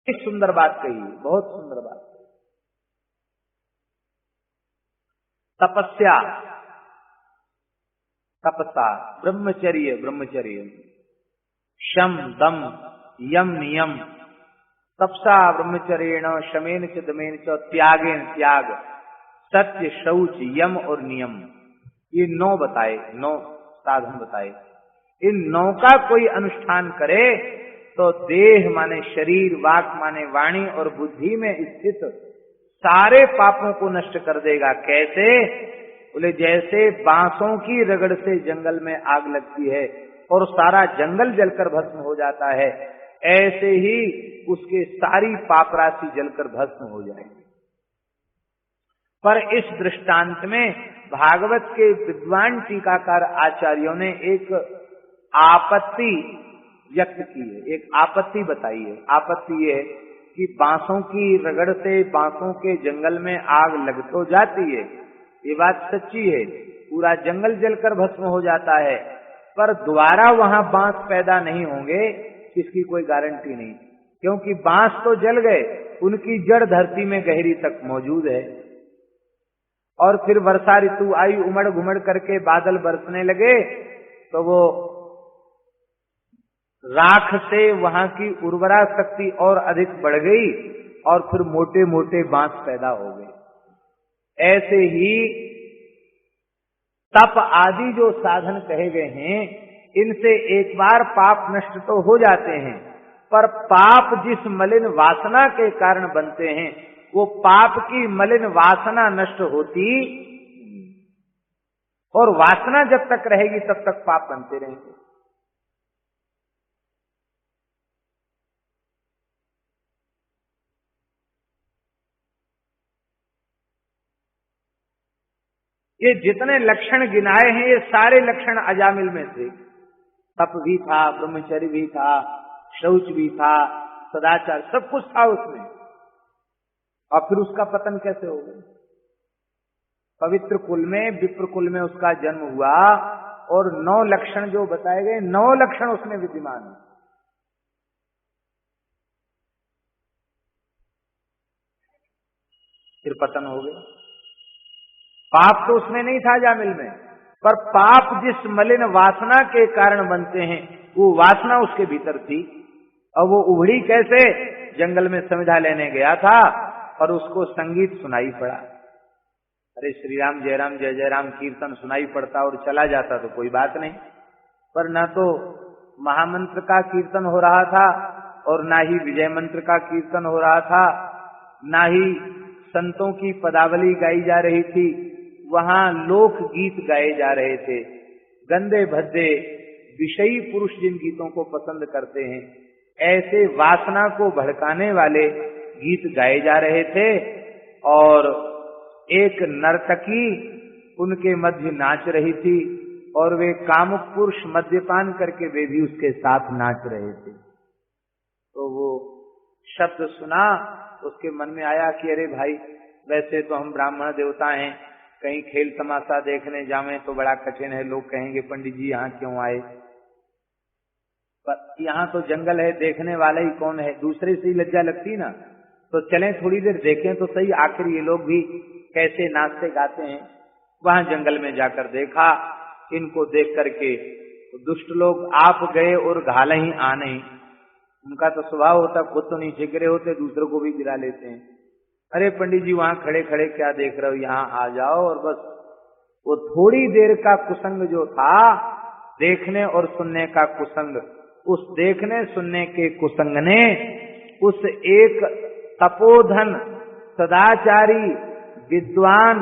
बड़ी सुंदर बात कही, बहुत सुंदर बात। तपस्या, तपसा, ब्रह्मचर्य, ब्रह्मचर्य, शम दम यम नियम, तपसा ब्रह्मचर्येण शमेन च दमेन च त्यागेन त्याग, सत्य शौच यम और नियम, ये 9 बताए, 9 साधन बताए। इन 9 का कोई अनुष्ठान करे तो देह माने शरीर, वाक माने वाणी और बुद्धि में स्थित सारे पापों को नष्ट कर देगा। कैसे? बोले जैसे बांसों की रगड़ से जंगल में आग लगती है और सारा जंगल जलकर भस्म हो जाता है, ऐसे ही उसके सारी पाप राशि जलकर भस्म हो जाएगी। पर इस दृष्टांत में भागवत के विद्वान टीकाकार आचार्यों ने एक आपत्ति व्यक्त की है, एक आपत्ति बताई है। आपत्ति ये है कि बांसों की रगड़ से बांसों के जंगल में आग लग तो जाती है, ये बात सच्ची है, पूरा जंगल जलकर भस्म हो जाता है, पर दोबारा वहां बांस पैदा नहीं होंगे इसकी कोई गारंटी नहीं, क्योंकि बांस तो जल गए, उनकी जड़ धरती में गहरी तक मौजूद है। और फिर वर्षा ऋतु आई, उमड़ घुमड़ करके बादल बरसने लगे, तो वो राख से वहां की उर्वरा शक्ति और अधिक बढ़ गई और फिर मोटे मोटे बांस पैदा हो गए। ऐसे ही तप आदि जो साधन कहे गए हैं, इनसे एक बार पाप नष्ट तो हो जाते हैं, पर पाप जिस मलिन वासना के कारण बनते हैं, वो पाप की मलिन वासना नष्ट होती, और वासना जब तक रहेगी तब तक पाप बनते रहेंगे। ये जितने लक्षण गिनाए हैं, ये सारे लक्षण अजामिल में थे। तप भी था, ब्रह्मचर्य भी था, शौच भी था, सदाचार, सब कुछ था उसमें। और फिर उसका पतन कैसे हो गया? पवित्र कुल में, विप्र कुल में उसका जन्म हुआ और 9 लक्षण जो बताए गए, 9 लक्षण उसमें विद्यमान है। फिर पतन हो गया। पाप तो उसमें नहीं था जामिल में, पर पाप जिस मलिन वासना के कारण बनते हैं, वो वासना उसके भीतर थी। और वो उभड़ी कैसे? जंगल में संविधा लेने गया था और उसको संगीत सुनाई पड़ा। अरे श्री राम जय राम जय जय राम कीर्तन सुनाई पड़ता और चला जाता तो कोई बात नहीं, पर ना तो महामंत्र का कीर्तन हो रहा था और ना ही विजय मंत्र का कीर्तन हो रहा था, ना ही संतों की पदावली गाई जा रही थी, वहां लोक गीत गाए जा रहे थे। गंदे भद्दे विषयी पुरुष जिन गीतों को पसंद करते हैं, ऐसे वासना को भड़काने वाले गीत गाए जा रहे थे। और एक नर्तकी उनके मध्य नाच रही थी और वे कामुक पुरुष मद्यपान करके वे भी उसके साथ नाच रहे थे। तो वो शब्द सुना, उसके मन में आया कि अरे भाई, वैसे तो हम ब्राह्मण देवता हैं, कहीं खेल तमाशा देखने जावें तो बड़ा कठिन है, लोग कहेंगे पंडित जी यहाँ क्यों आए, पर यहाँ तो जंगल है, देखने वाला ही कौन है, दूसरे से ही लज्जा लगती ना, तो चलें थोड़ी देर देखें तो सही, आखिर ये लोग भी कैसे नाचते गाते हैं। वहां जंगल में जाकर देखा, इनको देख करके दुष्ट लोग आप गए और घाले ही आने, उनका तो स्वभाव होता, खुद तो नीचे गिरे होते, दूसरों को भी गिरा लेते हैं। अरे पंडित जी वहां खड़े खड़े क्या देख रहे हो, यहाँ आ जाओ। और बस वो थोड़ी देर का कुसंग जो था, देखने और सुनने का कुसंग, उस देखने सुनने के कुसंग ने उस एक तपोधन सदाचारी विद्वान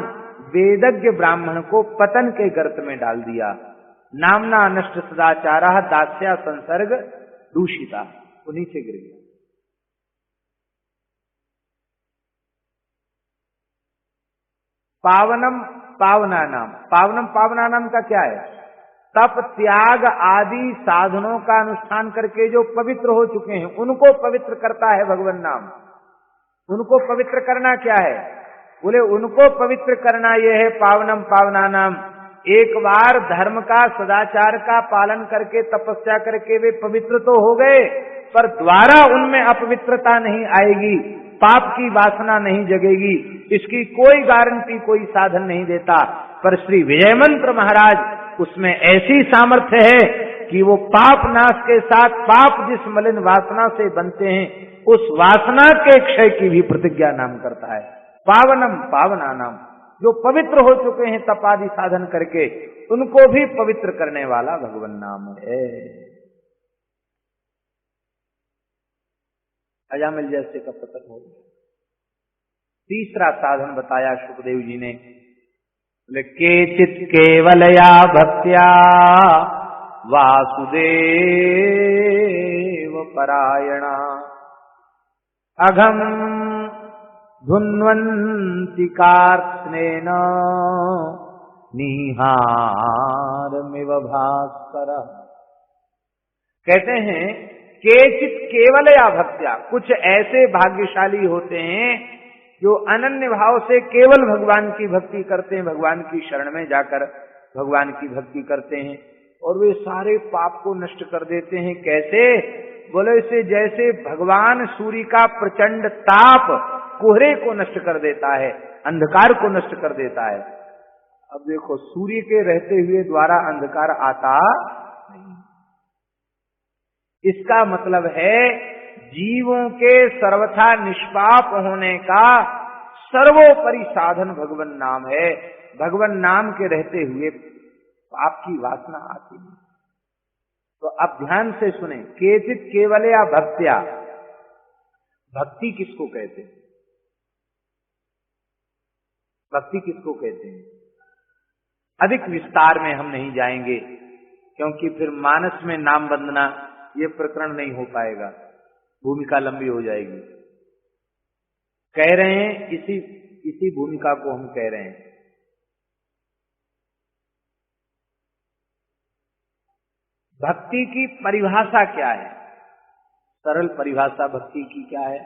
वेदज्ञ ब्राह्मण को पतन के गर्त में डाल दिया। नामना नष्ट सदाचारा दास्या संसर्ग दूषिता, वो नीचे गिर गया। पावनम पावनानाम, पावनम पावनानाम का क्या है? तप त्याग आदि साधनों का अनुष्ठान करके जो पवित्र हो चुके हैं, उनको पवित्र करता है भगवान नाम। उनको पवित्र करना क्या है? बोले उनको पवित्र करना यह है पावनम पावनानाम। एक बार धर्म का, सदाचार का पालन करके, तपस्या करके वे पवित्र तो हो गए, पर द्वारा उनमें अपवित्रता नहीं आएगी, पाप की वासना नहीं जगेगी, इसकी कोई गारंटी कोई साधन नहीं देता। पर श्री विजय मंत्र महाराज उसमें ऐसी सामर्थ्य है कि वो पाप नाश के साथ पाप जिस मलिन वासना से बनते हैं उस वासना के क्षय की भी प्रतिज्ञा नाम करता है। पावनम पावना नाम, जो पवित्र हो चुके हैं तप आदि साधन करके, उनको भी पवित्र करने वाला भगवान नाम है। अजामिल जैसे का पतन हो गया। तीसरा साधन बताया सुखदेव जी ने, बोले केचित केवलया भक्त्या वासुदेव परायणा अघम धुन्वन्ति कार्त्स्नेन निहारमिव भास्कर। कहते हैं केचित केवलया भक्त्या, कुछ ऐसे भाग्यशाली होते हैं जो अनन्य भाव से केवल भगवान की भक्ति करते हैं, भगवान की शरण में जाकर भगवान की भक्ति करते हैं और वे सारे पाप को नष्ट कर देते हैं। कैसे? बोले इसे जैसे भगवान सूर्य का प्रचंड ताप कोहरे को नष्ट कर देता है, अंधकार को नष्ट कर देता है। अब देखो सूर्य के रहते हुए द्वारा अंधकार आता नहीं। इसका मतलब है जीवों के सर्वथा निष्पाप होने का सर्वोपरि साधन भगवान नाम है। भगवान नाम के रहते हुए पाप की वासना आती है। तो अब ध्यान से सुने, केचित केवलया भक्त्या, भक्ति किसको कहते हैं? भक्ति किसको कहते हैं? अधिक विस्तार में हम नहीं जाएंगे क्योंकि फिर मानस में नाम वंदना ये प्रकरण नहीं हो पाएगा, भूमिका लंबी हो जाएगी। कह रहे हैं इसी भूमिका को हम कह रहे हैं। भक्ति की परिभाषा क्या है? सरल परिभाषा भक्ति की क्या है?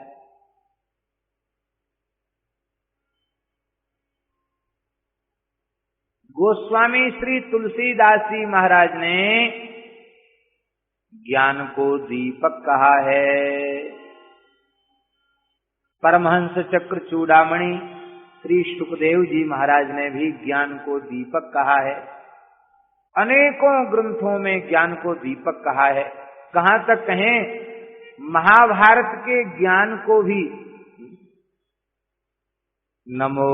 गोस्वामी श्री तुलसीदास जी महाराज ने ज्ञान को दीपक कहा है। परमहंस चक्र चूड़ामणि श्री सुखदेव जी महाराज ने भी ज्ञान को दीपक कहा है। अनेकों ग्रंथों में ज्ञान को दीपक कहा है। कहां तक कहें, महाभारत के ज्ञान को भी नमोस्तुते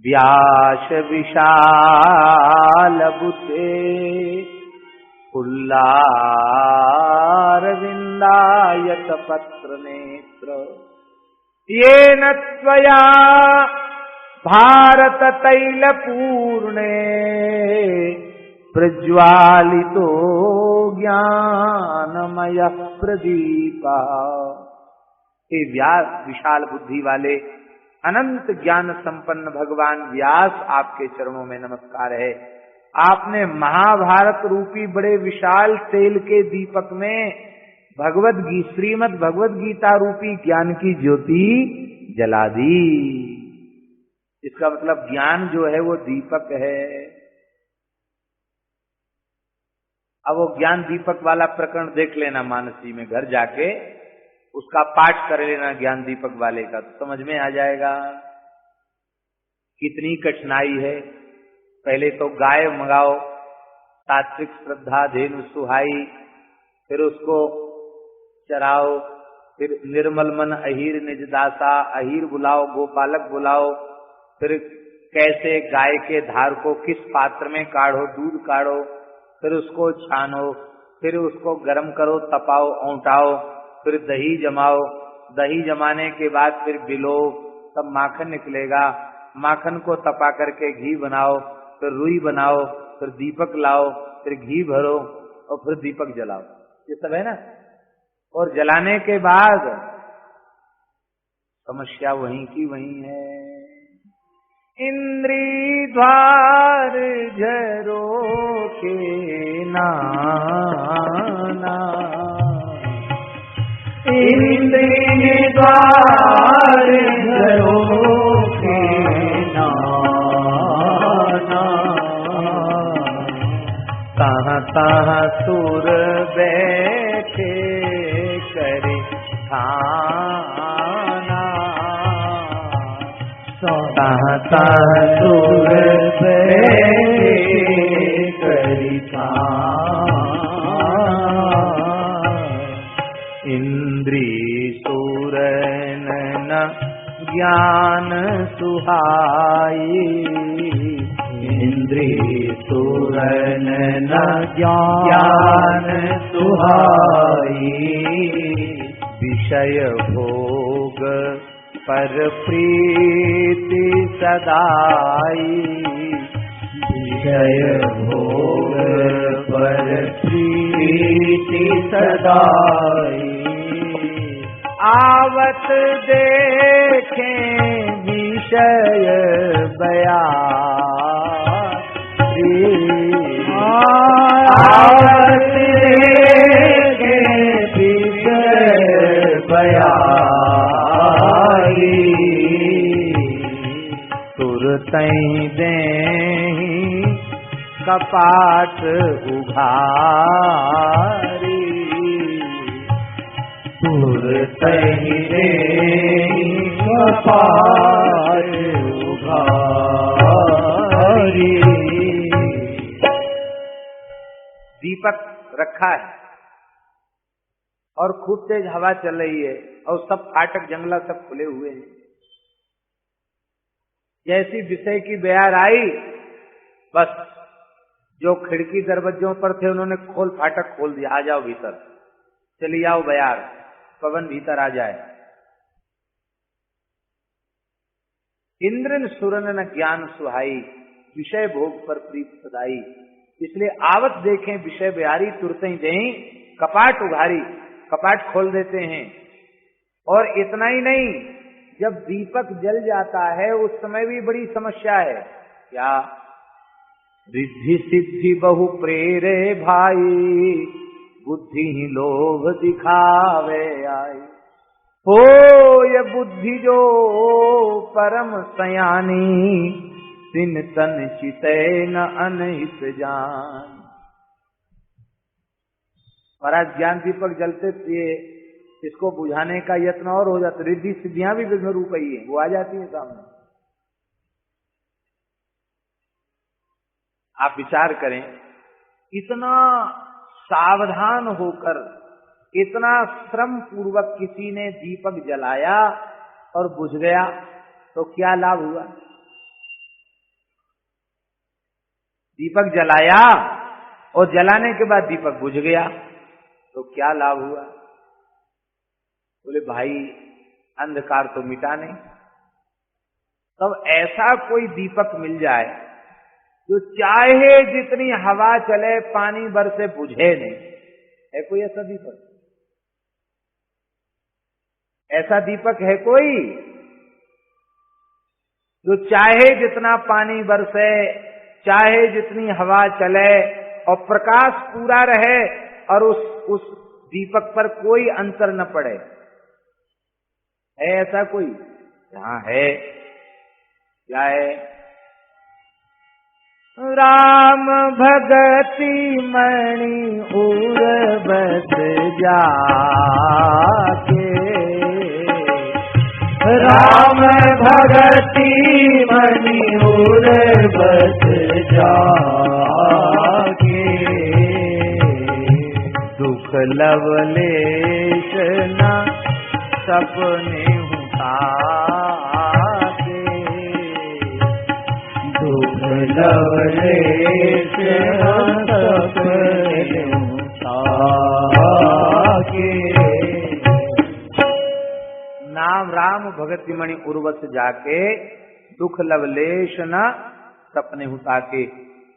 व्यास विशाल बुते फुल्लारविंदायत पत्र नेत्र येन त्वया भारत तैल पूर्णे प्रज्वालितो ज्ञानमय प्रदीपा। हे व्यास विशाल बुद्धि वाले अनंत ज्ञान संपन्न भगवान व्यास, आपके चरणों में नमस्कार है। आपने महाभारत रूपी बड़े विशाल तेल के दीपक में श्रीमद् भगवद गीता रूपी ज्ञान की ज्योति जला दी। इसका मतलब ज्ञान जो है वो दीपक है। अब वो ज्ञान दीपक वाला प्रकरण देख लेना मानसी में, घर जाके उसका पाठ कर लेना ज्ञान दीपक वाले का, तो समझ में आ जाएगा कितनी कठिनाई है। पहले तो गाय मंगाओ, सात्विक श्रद्धा धेनु सुहाई, फिर उसको चराओ, फिर निर्मल मन अहीर निज दासा, अहीर बुलाओ, गोपालक बुलाओ, फिर कैसे गाय के धार को किस पात्र में काढ़ो, दूध काढ़ो, फिर उसको छानो, फिर उसको गर्म करो, तपाओ, औंटाओ, फिर दही जमाओ, दही जमाने के बाद फिर बिलो, तब माखन निकलेगा, माखन को तपा करके घी बनाओ, फिर रुई बनाओ, फिर दीपक लाओ, फिर घी भरो और फिर दीपक जलाओ। ये सब है ना। और जलाने के बाद समस्या वहीं की वहीं है। इंद्री द्वार झरोखे नाना, इंद्री द्वार झरोखे नाना, तहाँ तहाँ सुर बैठे करे ठाना, तहाँ तहाँ सुर बैठे करे ठाना। इंद्री सुरन न ज्ञान सुहाई, इंद्री सुरन न ज्ञान सुहाई। विषय भोग पर प्रीति सदाई, विषय भोग पर प्रीति सदाई। आवत देखें विषय बयारी, आवत देखें विषय बयारी। तुरतई देहि कपाट उघारी, तुरतहि देहि कपाट उघारी। दीपक रखा है और खूब तेज हवा चल रही है और सब फाटक जंगला सब खुले हुए हैं। जैसी विषय की बयार आई, बस जो खिड़की दरवाजों पर थे उन्होंने खोल फाटक खोल दिया, आ जाओ भीतर, चली आओ बयार, पवन भीतर आ जाए। इंद्रन सुरन न ज्ञान सुहाई, विषय भोग पर प्रीत सदाई। इसलिए आवत देखें विषय बयारी, तुरते दें कपाट उघारी, कपाट खोल देते हैं। और इतना ही नहीं, जब दीपक जल जाता है उस समय भी बड़ी समस्या है। क्या? रिद्धि सिद्धि बहु प्रेरे भाई, बुद्धि ही लोभ दिखावे आई। हो ये बुद्धि जो परम सयानी, तिन तन चिते न अनहित जान। महाराज ज्ञान दीपक जलते थे, इसको बुझाने का यत्न और हो जाता, रिद्धि सिद्धियां भी विघ्न रूप ही है, वो आ जाती है सामने। आप विचार करें, इतना सावधान होकर, इतना श्रम पूर्वक किसी ने दीपक जलाया और बुझ गया, तो क्या लाभ हुआ? दीपक जलाया और जलाने के बाद दीपक बुझ गया, तो क्या लाभ हुआ? बोले भाई अंधकार तो मिटा नहीं। तब ऐसा कोई दीपक मिल जाए जो चाहे जितनी हवा चले, पानी बरसे, बुझे नहीं। है कोई ऐसा दीपक? ऐसा दीपक है कोई जो चाहे जितना पानी बरसे, चाहे जितनी हवा चले और प्रकाश पूरा रहे और उस दीपक पर कोई अंतर न पड़े? है ऐसा कोई? हाँ है। क्या है? राम भगति मणि उर बस जाके, राम भगति मणि उर बस जाके। दुख लवलेश न सपने उठाके, दुख लवलेश न सपने उठाके। नाम राम भगति मणि उर्वश जाके, दुख लवलेश न सपने उठाके।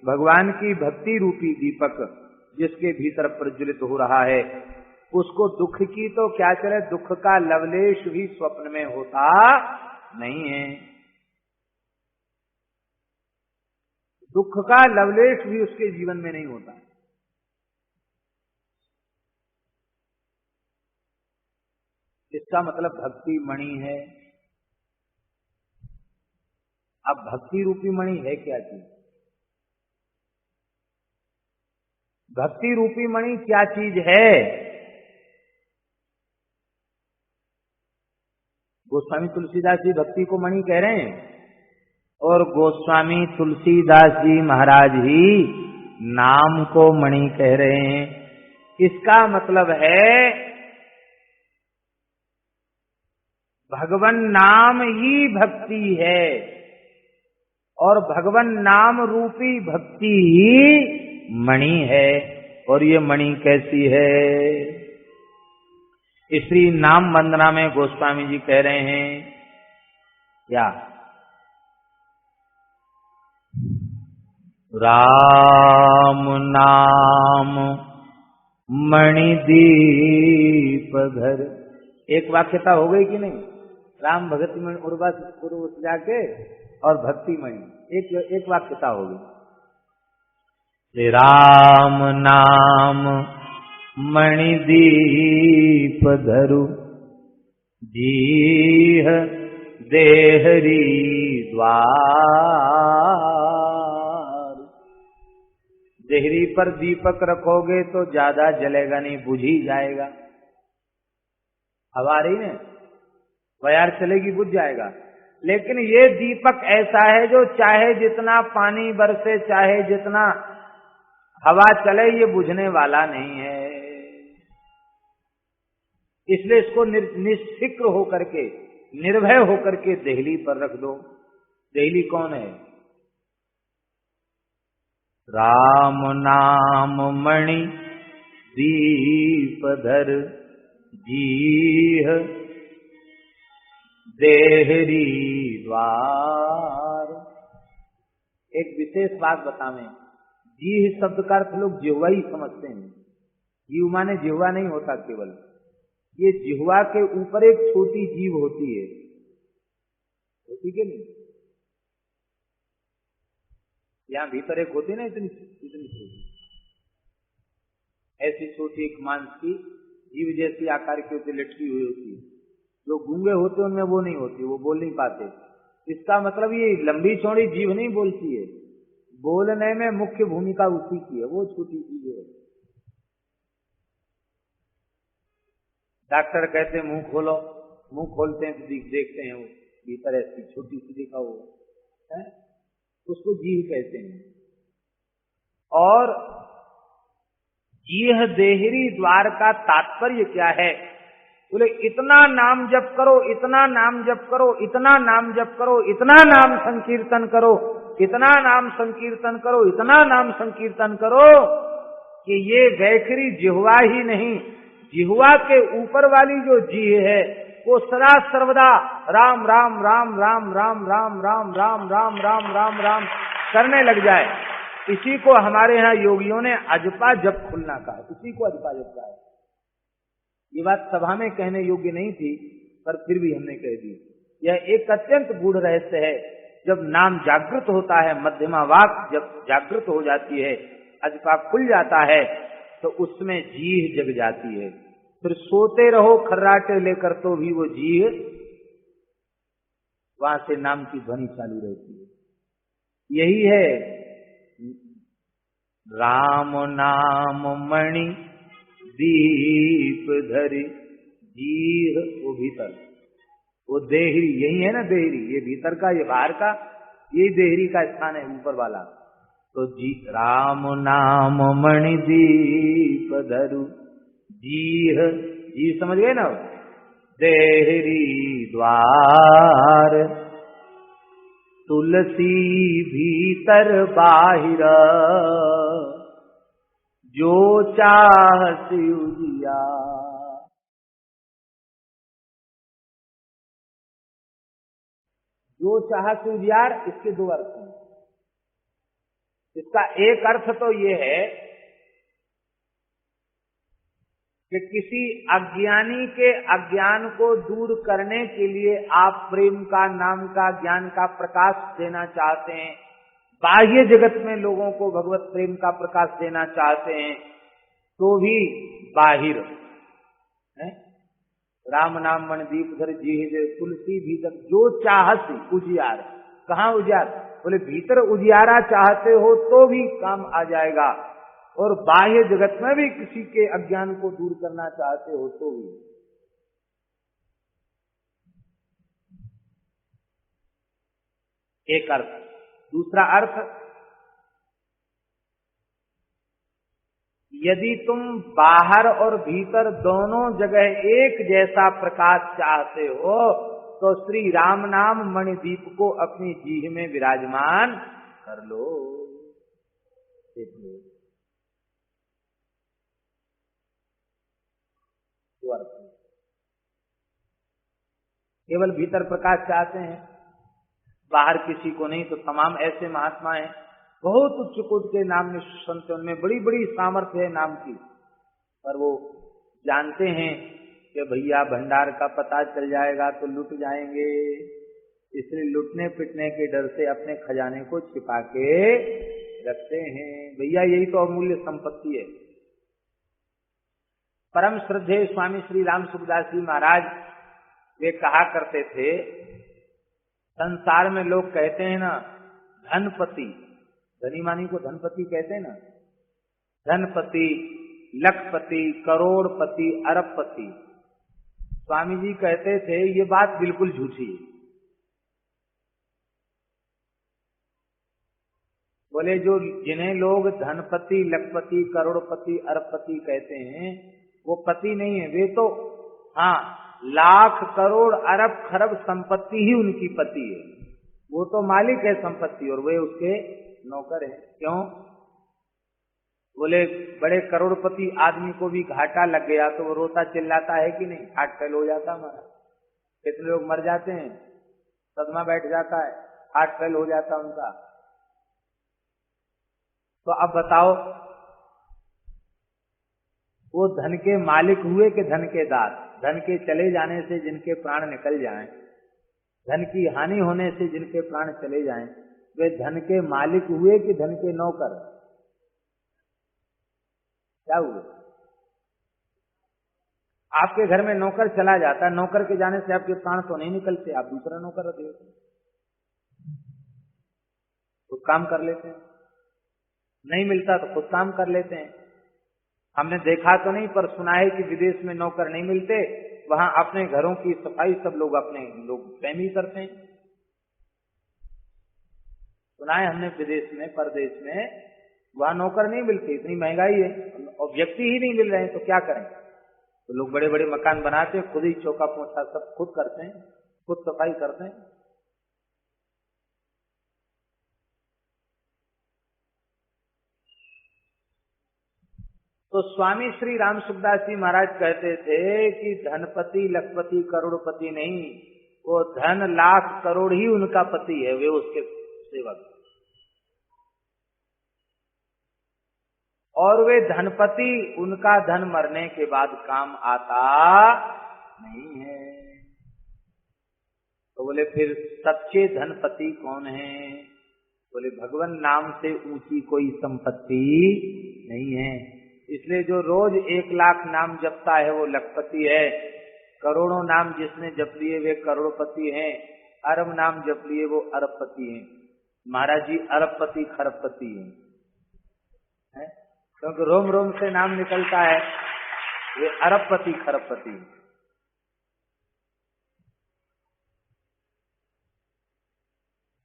भगवान की भक्ति रूपी दीपक जिसके भीतर प्रज्वलित हो रहा है, उसको दुख की तो क्या चले, दुख का लवलेश भी स्वप्न में होता नहीं है। दुख का लवलेश भी उसके जीवन में नहीं होता। इसका मतलब भक्ति मणि है। अब भक्ति रूपी मणि है क्या चीज? भक्ति रूपी मणि क्या चीज है? गोस्वामी तुलसीदास जी भक्ति को मणि कह रहे हैं, और गोस्वामी तुलसीदास जी महाराज ही नाम को मणि कह रहे हैं। इसका मतलब है भगवन नाम ही भक्ति है, और भगवन नाम रूपी भक्ति ही मणि है। और ये मणि कैसी है? श्री नाम वंदना में गोस्वामी जी कह रहे हैं क्या? राम नाम मणिदीप घर। एक वाक्यता हो गई कि नहीं? राम भगति मणि उर्वश जाके और भक्ति मणि, एक वाक्यता हो गई। श्री राम नाम मणिदीप धरु जीह देहरी द्वार। देहरी पर दीपक रखोगे तो ज्यादा जलेगा नहीं, बुझ ही जाएगा। हवा रही ने वायर चलेगी, बुझ जाएगा। लेकिन ये दीपक ऐसा है जो चाहे जितना पानी बरसे, चाहे जितना हवा चले, ये बुझने वाला नहीं है। इसलिए इसको निष्फिक्र होकर के, निर्भय होकर के देहली पर रख दो। देहली कौन है? राम नाम मणि दीप धर जीह देहरी द्वार। एक विशेष बात बतावें, जीह शब्द का अर्थ लोग जिह्वा ही समझते हैं। जीव माने जिह्वा नहीं होता केवल, ये जिह्वा के ऊपर एक छोटी जीव होती है, होती के नहीं? यहां भीतर एक होती ना इतनी छोटी, ऐसी छोटी एक मांस की जीव जैसी आकार की होती, लटकी हुई होती है। जो गूंगे होते उनमें वो नहीं होती, वो बोल नहीं पाते। इसका मतलब ये लंबी चौड़ी जीव नहीं बोलती है, बोलने में मुख्य भूमिका उसी की है, वो छोटी जीव है। डॉक्टर कहते हैं मुंह खोलो, मुंह खोलते हैं तो देखते हैं वो भीतर ऐसी छोटी सी दिखा हुआ है, उसको जीव कहते हैं। और जीह देहरी द्वार का तात्पर्य क्या है? बोले इतना नाम जप करो, इतना नाम जप करो, इतना नाम जप करो, इतना नाम संकीर्तन करो, इतना नाम संकीर्तन करो, इतना नाम संकीर्तन करो कि ये वैखरी जिह्वा ही नहीं, जिह्वा के ऊपर वाली जो जीह है वो सदा सर्वदा राम राम राम राम राम राम राम राम राम राम राम राम करने लग जाए। इसी को हमारे यहाँ योगियों ने अजपा जप खुलना कहा, इसी को अजपा जप कहा। ये बात सभा में कहने योग्य नहीं थी, पर फिर भी हमने कह दी। यह एक अत्यंत गूढ़ रहस्य है। जब नाम जागृत होता है, मध्यमा वाक जब जागृत हो जाती है, अजपा खुल जाता है, तो उसमें जीह जग जाती है। फिर सोते रहो खर्राटे लेकर तो भी वो जीह वहां से नाम की ध्वनि चालू रहती है। यही है राम नाम मणि दीप धरि जीह, वो भीतर, वो देहरी, यही है ना देहरी, ये भीतर का, ये बाहर का, ये देहरी का स्थान है ऊपर वाला। तो जी राम नाम मणि दीप धरु जीह, जी समझ गए ना? देहरी द्वार तुलसी भीतर बाहिर जो चाहत उजिया। जो चाहत उजियार, इसके दो अर्थ हैं। इसका एक अर्थ तो ये है कि किसी अज्ञानी के अज्ञान को दूर करने के लिए आप प्रेम का, नाम का, ज्ञान का प्रकाश देना चाहते हैं, बाह्य जगत में लोगों को भगवत प्रेम का प्रकाश देना चाहते हैं, तो भी बाहिर है। राम नाम मणिदीप धर जीह तुलसी भीतर जो चाहत उजियार। कहाँ उजियार? बोले भीतर उजियारा चाहते हो तो भी काम आ जाएगा। और बाह्य जगत में भी किसी के अज्ञान को दूर करना चाहते हो तो भी। एक अर्थ। दूसरा अर्थ, यदि तुम बाहर और भीतर दोनों जगह एक जैसा प्रकाश चाहते हो तो श्री राम नाम मणिदीप को अपनी जीह में विराजमान कर लो। केवल भीतर प्रकाश चाहते हैं, बाहर किसी को नहीं। तो तमाम ऐसे महात्मा हैं, बहुत उच्च कोटि के नाम में संत, उनमें बड़ी बड़ी सामर्थ्य है नाम की, पर वो जानते हैं कि भैया भंडार का पता चल जाएगा तो लुट जाएंगे, इसलिए लुटने पिटने के डर से अपने खजाने को छिपा के रखते हैं। भैया यही तो अमूल्य संपत्ति है। परम श्रद्धेय स्वामी श्री राम सुखदास जी महाराज वे कहा करते थे, संसार में लोग कहते हैं ना धनपति, धनी मानी को धनपति कहते हैं ना, धनपति, लखपति, करोड़पति, अरबपति। स्वामी जी कहते थे ये बात बिल्कुल झूठी है। बोले जो जिन्हें लोग धनपति, लखपति, करोड़पति, अरबपति कहते हैं वो पति नहीं है, वे तो हाँ लाख करोड़ अरब खरब संपत्ति ही उनकी पति है। वो तो मालिक है संपत्ति और वे उसके नौकर है। क्यों? बोले बड़े करोड़पति आदमी को भी घाटा लग गया तो वो रोता चिल्लाता है कि नहीं? हार्ट फेल हो जाता हमारा। कितने लोग मर जाते हैं, सदमा बैठ जाता है, हार्ट फेल हो जाता उनका। तो अब बताओ वो धन के मालिक हुए कि धन के दास? धन के चले जाने से जिनके प्राण निकल जाएं, धन की हानि होने से जिनके प्राण चले जाएं, वे धन के मालिक हुए कि धन के नौकर? क्या हुए? आपके घर में नौकर चला जाता है, नौकर के जाने से आपके प्राण तो नहीं निकलते, आप दूसरा नौकर रख लेते हैं, खुद काम कर लेते हैं। नहीं मिलता तो खुद काम कर लेते हैं। हमने देखा तो नहीं पर सुना है कि विदेश में नौकर नहीं मिलते, वहां अपने घरों की सफाई सब लोग अपने लोग स्वयं ही करते हैं। सुना है हमने विदेश में, परदेश में वहां नौकर नहीं मिलते, इतनी महंगाई है और व्यक्ति ही नहीं मिल रहे हैं तो क्या करें? तो लोग बड़े बड़े मकान बनाते हैं, खुद ही चौका पोछा सब खुद करते हैं, खुद सफाई करते हैं। तो स्वामी श्री राम सुखदास जी महाराज कहते थे कि धनपति, लखपति, करोड़पति नहीं, वो धन लाख करोड़ ही उनका पति है, वे उसके सेवक। और वे धनपति, उनका धन मरने के बाद काम आता नहीं है। तो बोले फिर सच्चे धनपति कौन है? बोले भगवान नाम से ऊंची कोई संपत्ति नहीं है। इसलिए जो रोज 1 लाख नाम जपता है वो लखपति है, करोड़ों नाम जिसने जप लिए वे करोड़पति हैं, अरब नाम जप लिए वो अरबपति हैं। महाराज जी अरबपति खरबपति हैं, क्योंकि रोम रोम से नाम निकलता है, वे अरबपति खरबपति।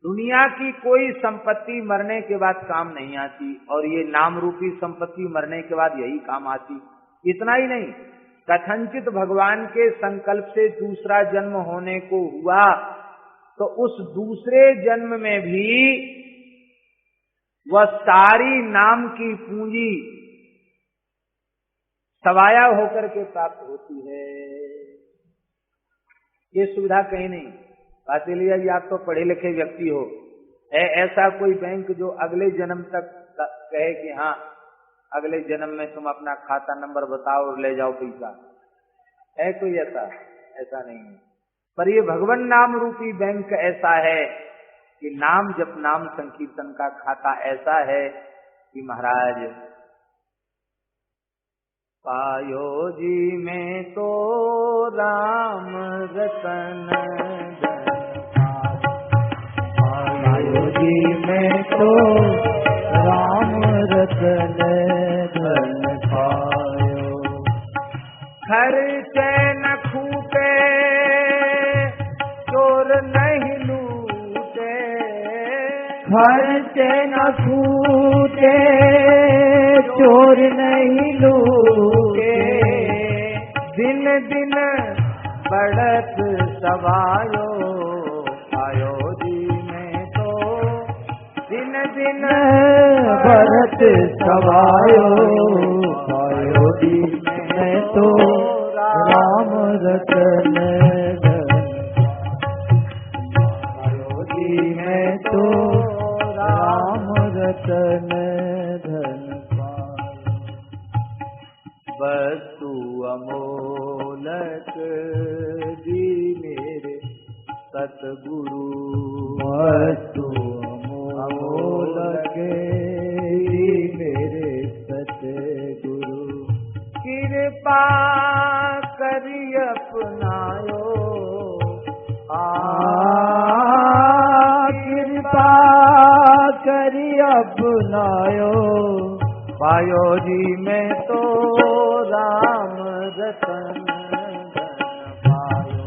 दुनिया की कोई संपत्ति मरने के बाद काम नहीं आती और ये नाम रूपी संपत्ति मरने के बाद यही काम आती। इतना ही नहीं, कथनचित भगवान के संकल्प से दूसरा जन्म होने को हुआ तो उस दूसरे जन्म में भी वह सारी नाम की पूंजी सवाया होकर के प्राप्त होती है। ये सुविधा कहीं नहीं। कातिलिया जी आप तो पढ़े लिखे व्यक्ति हो, है ऐसा कोई बैंक जो अगले जन्म तक कहे कि हाँ अगले जन्म में तुम अपना खाता नंबर बताओ और ले जाओ पैसा? है कोई ऐसा? ऐसा नहीं है। पर ये भगवान नाम रूपी बैंक ऐसा है कि नाम जप नाम संकीर्तन का खाता ऐसा है कि महाराज पायो जी में तो राम रतन, पायो जी में तो राम रतन खर्चे न छूटे चोर नहीं लूटे, दिन दिन बढ़त सवायो आयो जी में तो, दिन दिन बढ़त सवायो आयो जी में तो, राम रतन आयो जी में तो, राम रतन धन वस्तु अमोलक दी मेरे सतगुरु, वस्तु अमोलक दी मेरे सतगुरु, कृपा करी अपनायो कृपा करी अपनायो, पायो जी में तो राम रतन पायो,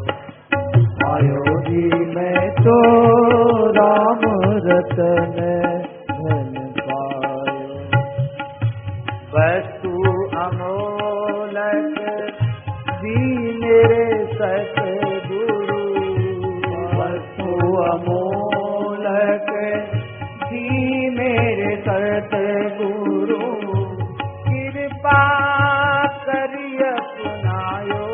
पायो जी में तो राम रतन धन पायो, वस्तु अमोलक दी मेरे सतगुरु, वस्तु अमोलक दी मेरे सतगुरु, कृपा करी अपनायो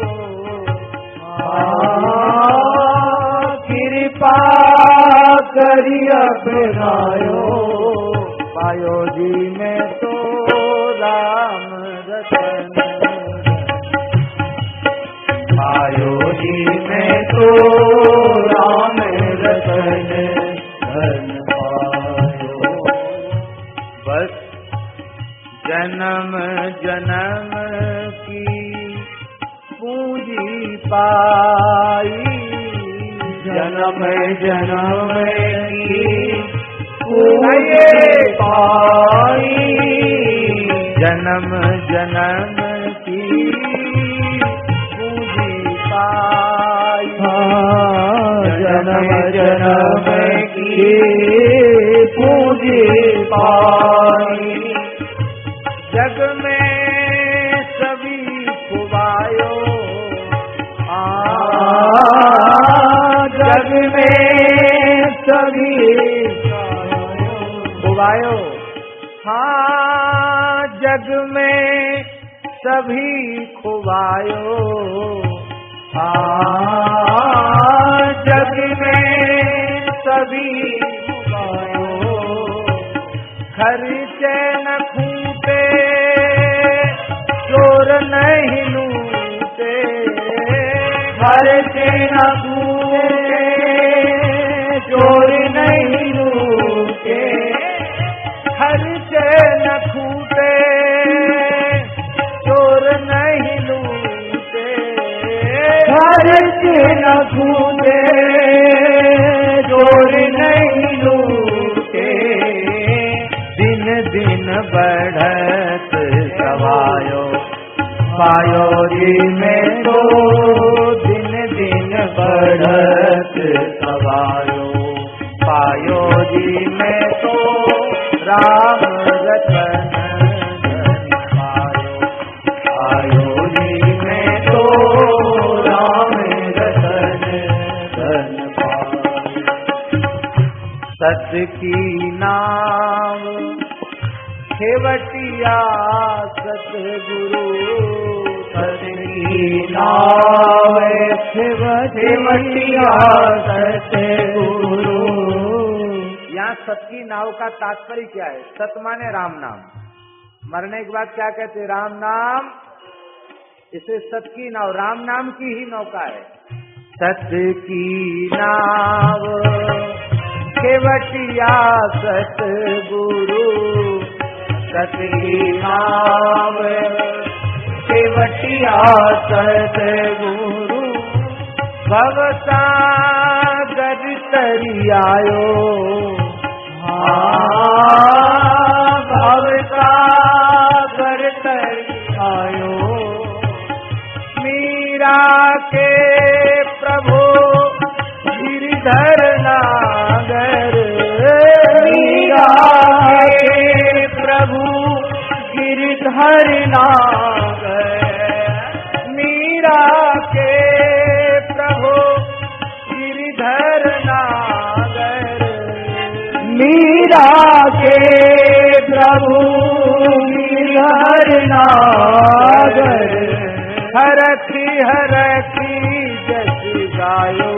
कृपा करी अपनायो, पायो जी में तो राम रतन, पायो जी में तो राम रतन धन पायो, बस जन्म जन्म की पूंजी पाई, जन्म जन्म की पूंजी पाई, जन्म जन्म की पूंजी पाई, जन्म जन्म की पूंजी पाई, जग में सभी खुबायो जग में सभी खुबायो, हाँ जग में सभी खुबायो, जग में सभी खुबायो, खर्चे न खूटे चोर नहीं लूटे, खर्चे न छूटे चोर नहीं लूटे, खर्चे न खूटे चोर नहीं लूटे, खर्चे न छूटे चोर नहीं लूटे, दिन दिन बढ़त सवायो पायो जी में तो दिन दिन बढ़त सवायो, पायो जी में तो राम रतन धन पायो, पायो जी में तो राम रतन धन पायो, सत की नाम खेवटिया सतगुरु, सत की नाम खेवटिया सतगुरु, यहाँ सत की नाव का तात्पर्य क्या है? सत माने राम नाम, मरने के बाद क्या कहते हैं? राम नाम, इसे सत की नाव, राम नाम की ही नौका है। सत की नाव खेवटिया सतगुरु, सत की नाव खेवटिया सतगुरु, भवसागर तरी आयो, भवसागर तरी आयो, मीरा के प्रभु गिरधर नागर, गिरधर नागर, मीरा के प्रभु गिरधर नागर, मीरा के प्रभु गिरधर नागर, हरखी हरखी जस गायो,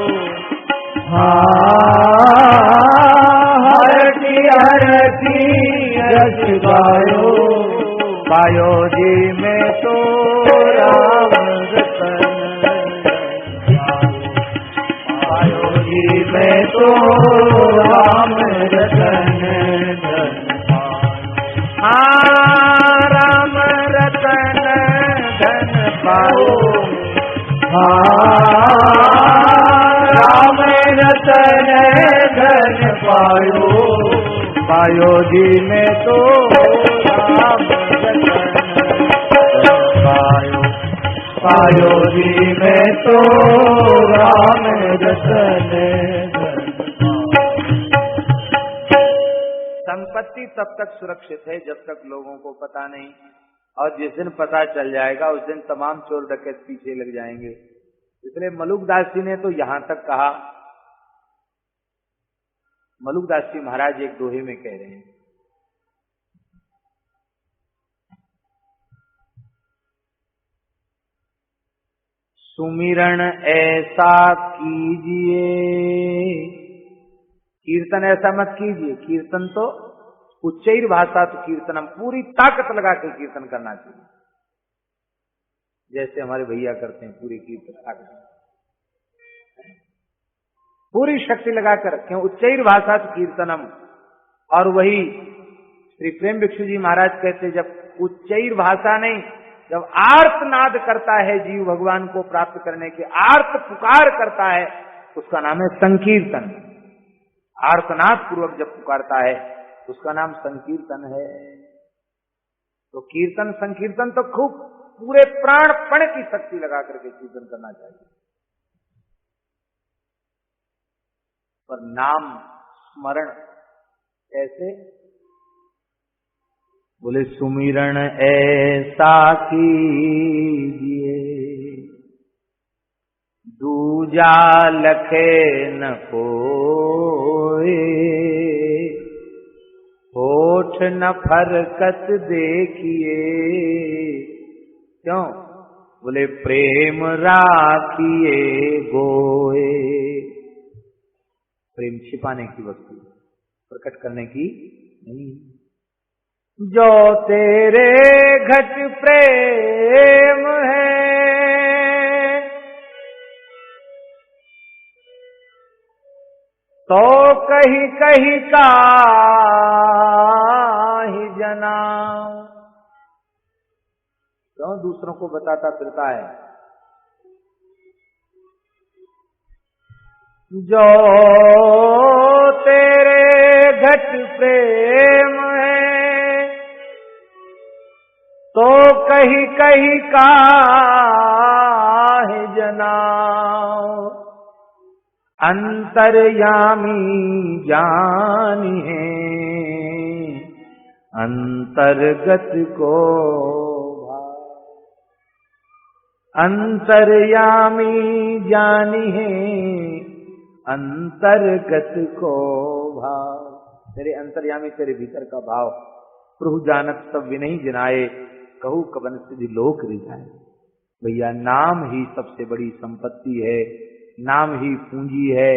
हरखी हरखी जस गायो, पायो जी में तो राम रतन, पायो जी में तो राम रतन राम रतन धन पायो, राम रतन धन पायो, पायो जी में तो राम रतन पायो, पायो जी में तो राम रतन संपत्ति तब तक सुरक्षित है जब तक लोगों को पता नहीं, और जिस दिन पता चल जाएगा उस दिन तमाम चोर डकैत पीछे लग जाएंगे। इसलिए मलुकदास जी ने तो यहां तक कहा, मलुकदास जी महाराज एक दोहे में कह रहे हैं, सुमिरन ऐसा कीजिए, कीर्तन ऐसा मत कीजिए, कीर्तन तो उच्चैर भाषा तो कीर्तनम, पूरी ताकत लगा के कीर्तन करना चाहिए, जैसे हमारे भैया करते हैं पूरी कीर्तन ताकत, पूरी शक्ति लगाकर, क्यों उच्चैर भाषा तो कीर्तनम। और वही श्री प्रेम भिक्षु जी महाराज कहते, जब उच्चैर भाषा नहीं, जब आर्तनाद करता है जीव भगवान को प्राप्त करने के, आर्त पुकार करता है, उसका नाम है संकीर्तन। आर्तनाद पूर्वक जब पुकारता है उसका नाम संकीर्तन है। तो कीर्तन संकीर्तन तो खूब पूरे प्राणपण की शक्ति लगा करके कीर्तन करना चाहिए, पर नाम स्मरण कैसे? बोले सुमिरन ऐसा कीजिए, दूजा लखे न कोई, होठ न फरकत देखिए, क्यों? बोले प्रेम राखिए गोए, प्रेम छिपाने की वस्तु, प्रकट करने की नहीं। जो तेरे घट प्रेम है, तो कहीं कहीं का ही जना, क्यों दूसरों को बताता फिरता है? जो तेरे घट प्रेम है, तो कहीं कहीं का है जनाओ, अंतर्यामी जानिए अंतर्गत को भाव, अंतर्यामी जानिए अंतर्गत को भाव। तेरे अंतर्यामी, तेरे भीतर का भाव, प्रभु जानत सब विनय जनाए, कहू कबन सिद्धि लोक रिझाए। भैया नाम ही सबसे बड़ी संपत्ति है, नाम ही पूंजी है,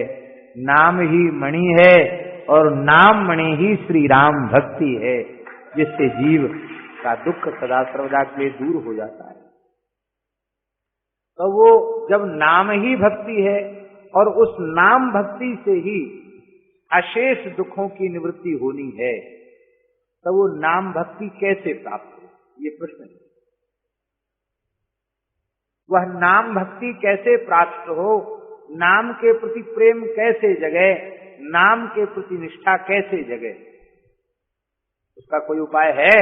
नाम ही मणि है, और नाम मणि ही श्री राम भक्ति है, जिससे जीव का दुख सदा सर्वदा के लिए दूर हो जाता है। तो वो जब नाम ही भक्ति है, और उस नाम भक्ति से ही अशेष दुखों की निवृत्ति होनी है, तो वो नाम भक्ति कैसे प्राप्त हो, ये प्रश्न है। वह नाम भक्ति कैसे प्राप्त हो, नाम के प्रति प्रेम कैसे जगे, नाम के प्रति निष्ठा कैसे जगे, उसका कोई उपाय है?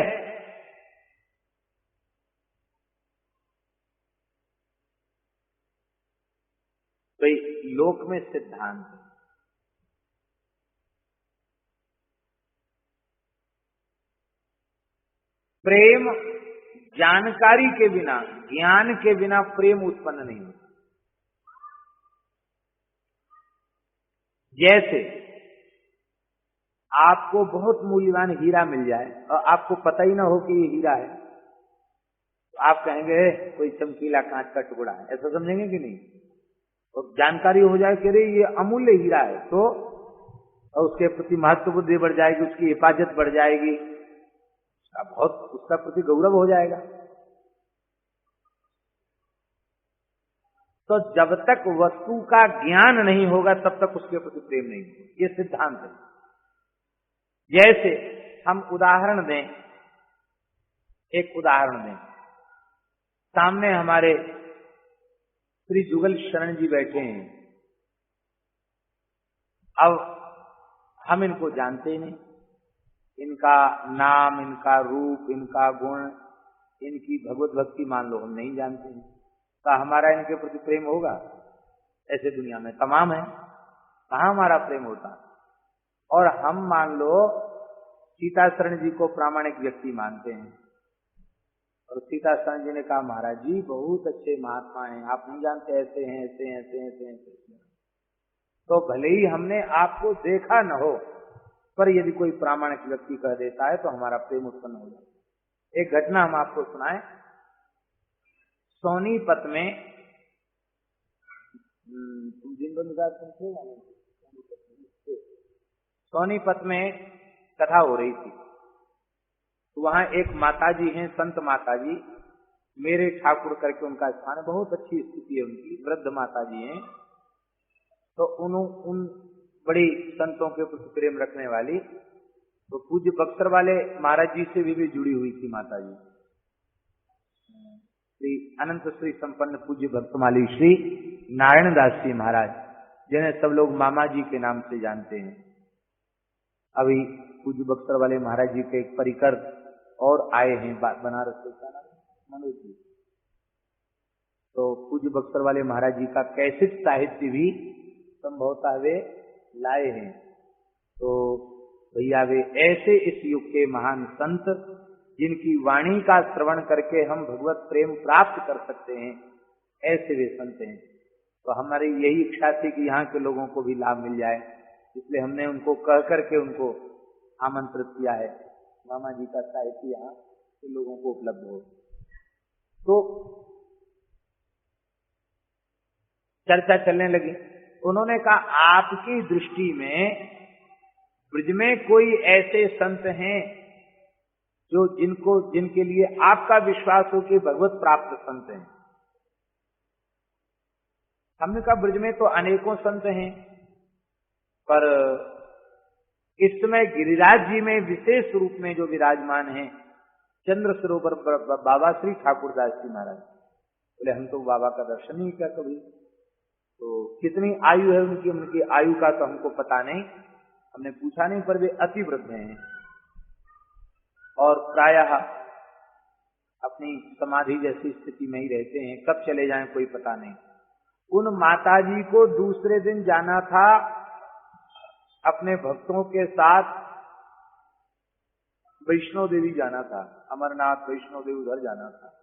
तो लोक में सिद्धांत है, प्रेम जानकारी के बिना, ज्ञान के बिना प्रेम उत्पन्न नहीं होता। जैसे आपको बहुत मूल्यवान हीरा मिल जाए और आपको पता ही ना हो कि ये हीरा है, तो आप कहेंगे कोई चमकीला कांच का टुकड़ा है, ऐसा समझेंगे कि नहीं? और जानकारी हो जाए कि अरे ये अमूल्य हीरा है, तो उसके प्रति महत्व बुद्धि बढ़ जाएगी, उसकी हिफाजत बढ़ जाएगी, बहुत उसका प्रति गौरव हो जाएगा। तो जब तक वस्तु का ज्ञान नहीं होगा तब तक उसके प्रति प्रेम नहीं होगा, ये सिद्धांत है। जैसे हम उदाहरण दें, एक उदाहरण दें, सामने हमारे श्री जुगल शरण जी बैठे हैं। अब हम इनको जानते नहीं, इनका नाम, इनका रूप, इनका गुण, इनकी भगवत भक्ति मान लो हम नहीं जानते हैं, तो हमारा इनके प्रति प्रेम होगा? ऐसे दुनिया में तमाम है, कहाँ हमारा प्रेम होता? और हम मान लो सीता शरण जी को प्रामाणिक व्यक्ति मानते हैं, और सीता शरण जी ने कहा महाराज जी बहुत अच्छे महात्मा हैं, आप नहीं जानते, ऐसे हैं, ऐसे हैं, ऐसे हैं, ऐसे हैं, ऐसे हैं। तो भले ही हमने आपको देखा न हो, पर यदि कोई प्रामाणिक व्यक्ति कह देता है तो हमारा प्रेम उत्पन्न हो जाता है। एक घटना हम आपको सुनाएं। सोनीपत में सोनीपत में कथा हो रही थी, तो वहां एक माताजी हैं, संत माताजी, मेरे ठाकुर करके उनका स्थान है, बहुत अच्छी स्थिति है उनकी, वृद्ध माताजी हैं। तो उन बड़ी संतों के प्रति प्रेम रखने वाली, तो पूज्य बक्सर वाले महाराज जी से भी जुड़ी हुई थी माताजी। श्री अनंत श्री संपन्न पूज्य भक्तमाली श्री नारायण दास जी महाराज, जिन्हें सब लोग मामा जी के नाम से जानते हैं। अभी पूज्य बक्सर वाले महाराज जी के एक परिकर और आए हैं बनारस से, मनोज जी। तो पूज्य बक्सर वाले महाराज जी का कैसेट साहित्य भी संभवतः वे लाए हैं। तो भैया वे ऐसे इस युग के महान संत, जिनकी वाणी का श्रवण करके हम भगवत प्रेम प्राप्त कर सकते हैं, ऐसे वे संत हैं। तो हमारी यही इच्छा थी कि यहाँ के लोगों को भी लाभ मिल जाए, इसलिए हमने उनको कह करके उनको आमंत्रित किया है, मामा जी का साहित्य यहाँ के लोगों को उपलब्ध हो। तो चर्चा चलने लगी। उन्होंने कहा आपकी दृष्टि में ब्रज में कोई ऐसे संत हैं जो जिनके लिए आपका विश्वास हो कि भगवत प्राप्त संत हैं? हमने कहा ब्रज में तो अनेकों संत हैं, पर इस समय गिरिराज जी में विशेष रूप में जो विराजमान हैं चंद्र सरोवर बाबा श्री ठाकुरदास जी महाराज। बोले हम तो बाबा का दर्शन नहीं किया कभी, तो कितनी आयु है उनकी आयु का तो हमको पता नहीं, हमने पूछा नहीं, पर वे अति वृद्ध हैं और प्रायः अपनी समाधि जैसी स्थिति में ही रहते हैं, कब चले जाएं कोई पता नहीं। उन माताजी को दूसरे दिन जाना था अपने भक्तों के साथ वैष्णो देवी जाना था, अमरनाथ वैष्णो देवी उधर जाना था,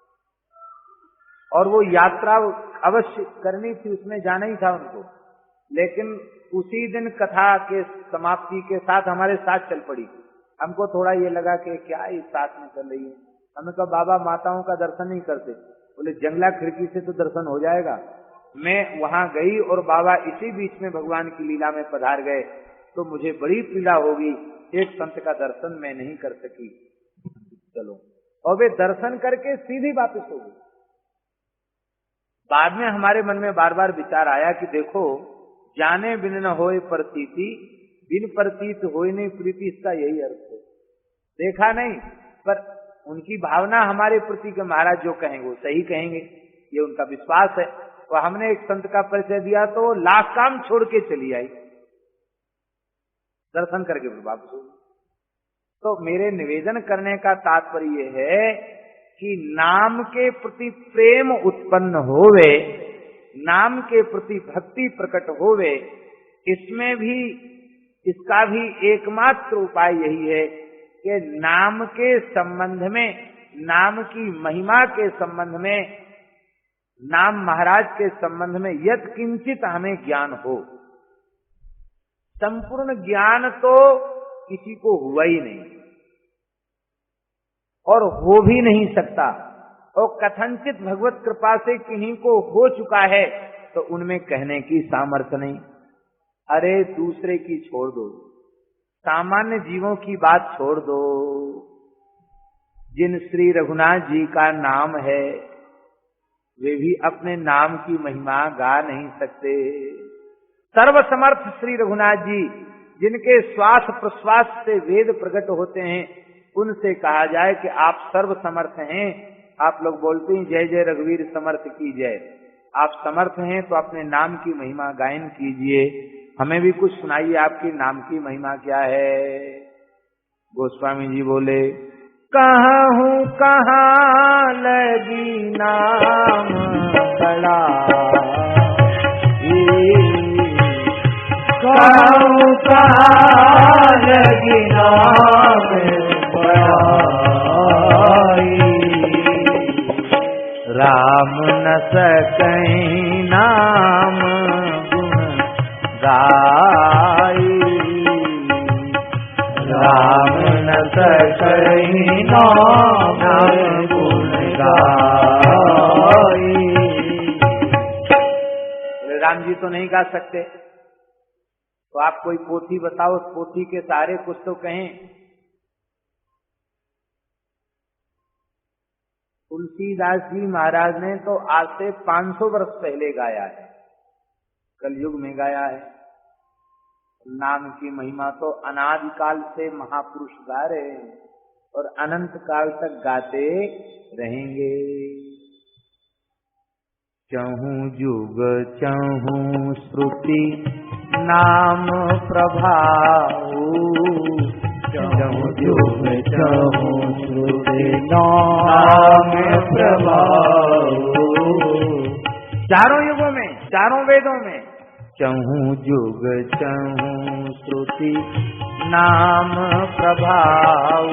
और वो यात्रा अवश्य करनी थी, उसमें जाना ही था उनको। लेकिन उसी दिन कथा के समाप्ति के साथ हमारे साथ चल पड़ी। हमको थोड़ा ये लगा कि क्या इस साथ में चल रही है। हमने कहा बाबा माताओं का दर्शन नहीं करते। बोले जंगला खिड़की से तो दर्शन हो जाएगा। मैं वहां गई और बाबा इसी बीच में भगवान की लीला में पधार गए, तो मुझे बड़ी पीड़ा होगी, एक संत का दर्शन मैं नहीं कर सकी। चलो, और वे दर्शन करके सीधी वापस हो गई। बाद में हमारे मन में बार बार विचार आया कि देखो, जाने बिन न होए प्रतीति, बिन प्रतीत होए नहीं प्रीति, इसका यही अर्थ है। देखा नहीं, पर उनकी भावना हमारे प्रति के महाराज जो कहेंगे वो सही कहेंगे, ये उनका विश्वास है। तो हमने एक संत का परिचय दिया तो लाख काम छोड़ के चली आई, दर्शन करके वापस हो। तो मेरे निवेदन करने का तात्पर्य है कि नाम के प्रति प्रेम उत्पन्न होवे, नाम के प्रति भक्ति प्रकट होवे, इसमें भी इसका भी एकमात्र उपाय यही है कि नाम के संबंध में, नाम की महिमा के संबंध में, नाम महाराज के संबंध में यत् किंचित हमें ज्ञान हो। संपूर्ण ज्ञान तो किसी को हुआ ही नहीं और हो भी नहीं सकता, और कथनचित भगवत कृपा से किन्हीं को हो चुका है तो उनमें कहने की सामर्थ्य नहीं। अरे दूसरे की छोड़ दो, सामान्य जीवों की बात छोड़ दो। जिन श्री रघुनाथ जी का नाम है वे भी अपने नाम की महिमा गा नहीं सकते। सर्वसमर्थ श्री रघुनाथ जी, जिनके श्वास प्रश्वास से वेद प्रकट होते हैं, उनसे कहा जाए कि आप सर्वसमर्थ हैं। आप लोग बोलते हैं जय जय रघुवीर समर्थ की जय। आप समर्थ हैं तो अपने नाम की महिमा गायन कीजिए। हमें भी कुछ सुनाइए, आपकी नाम की महिमा क्या है। गोस्वामी जी बोले, कहूँ कहाँ लगी नाम बड़ा, कहूँ कहाँ लगी नाम बड़ाई, राम न सकहीं नाम गुण गाई, राम न सकहीं नाम गुण गाई। राम जी तो नहीं गा सकते, तो आप कोई पोथी बताओ, उस पोथी के सारे कुछ तो कहें। तुलसीदास जी महाराज ने तो आज से 500 वर्ष पहले गाया है, कलयुग में गाया है। नाम की महिमा तो अनादिकाल से महापुरुष गा रहे हैं और अनंत काल तक गाते रहेंगे। चहूं जुग चहूं श्रुति नाम प्रभाऊ, चहूं जुग चहूं श्रुति नाम प्रभाऊ। चारों युगों में, चारों वेदों में चहूं जुग चहूं श्रुति नाम प्रभाऊ,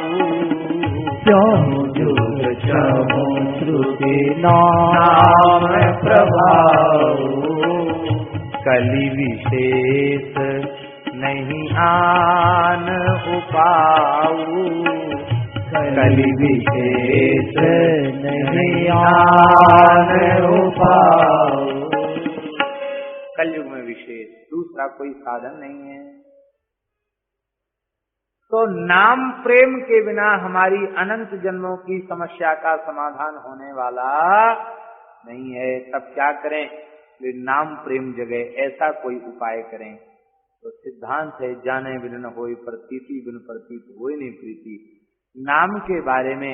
चहूं जुग चहूं श्रुति नाम प्रभाऊ। कलि विशेष नहीं आन उपाऊ, कलि विशेष नहीं आन उपाऊ। कलयुग में विशेष दूसरा कोई साधन नहीं है। तो नाम प्रेम के बिना हमारी अनंत जन्मों की समस्या का समाधान होने वाला नहीं है। तब क्या करें? वे नाम प्रेम जगह ऐसा कोई उपाय करें। तो सिद्धांत है, जाने बिन न होई प्रतीति, बिन प्रतीत होई नहीं प्रीति। नाम के बारे में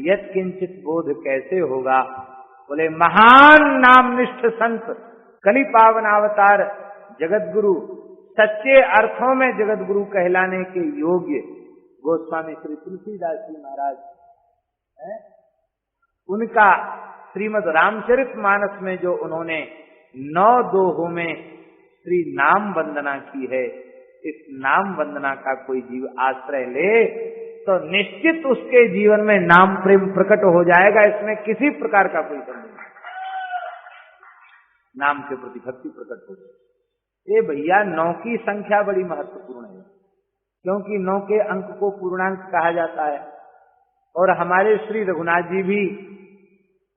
यत् किंचित बोध कैसे होगा? बोले महान नामनिष्ठ संत, कलि पावन अवतार जगत गुरु, सच्चे अर्थों में जगत गुरु कहलाने के योग्य गोस्वामी श्री तुलसीदास जी महाराज है। उनका श्रीमद् रामचरितमानस में जो उन्होंने 9 दोहों में श्री नाम वंदना की है, इस नाम वंदना का कोई जीव आश्रय ले तो निश्चित उसके जीवन में नाम प्रेम प्रकट हो जाएगा। इसमें किसी प्रकार का कोई संदेह नहीं। नाम के प्रति भक्ति प्रकट हो जाए। ये भैया 9 की संख्या बड़ी महत्वपूर्ण है, क्योंकि 9 के अंक को पूर्णांक कहा जाता है। और हमारे श्री रघुनाथ जी भी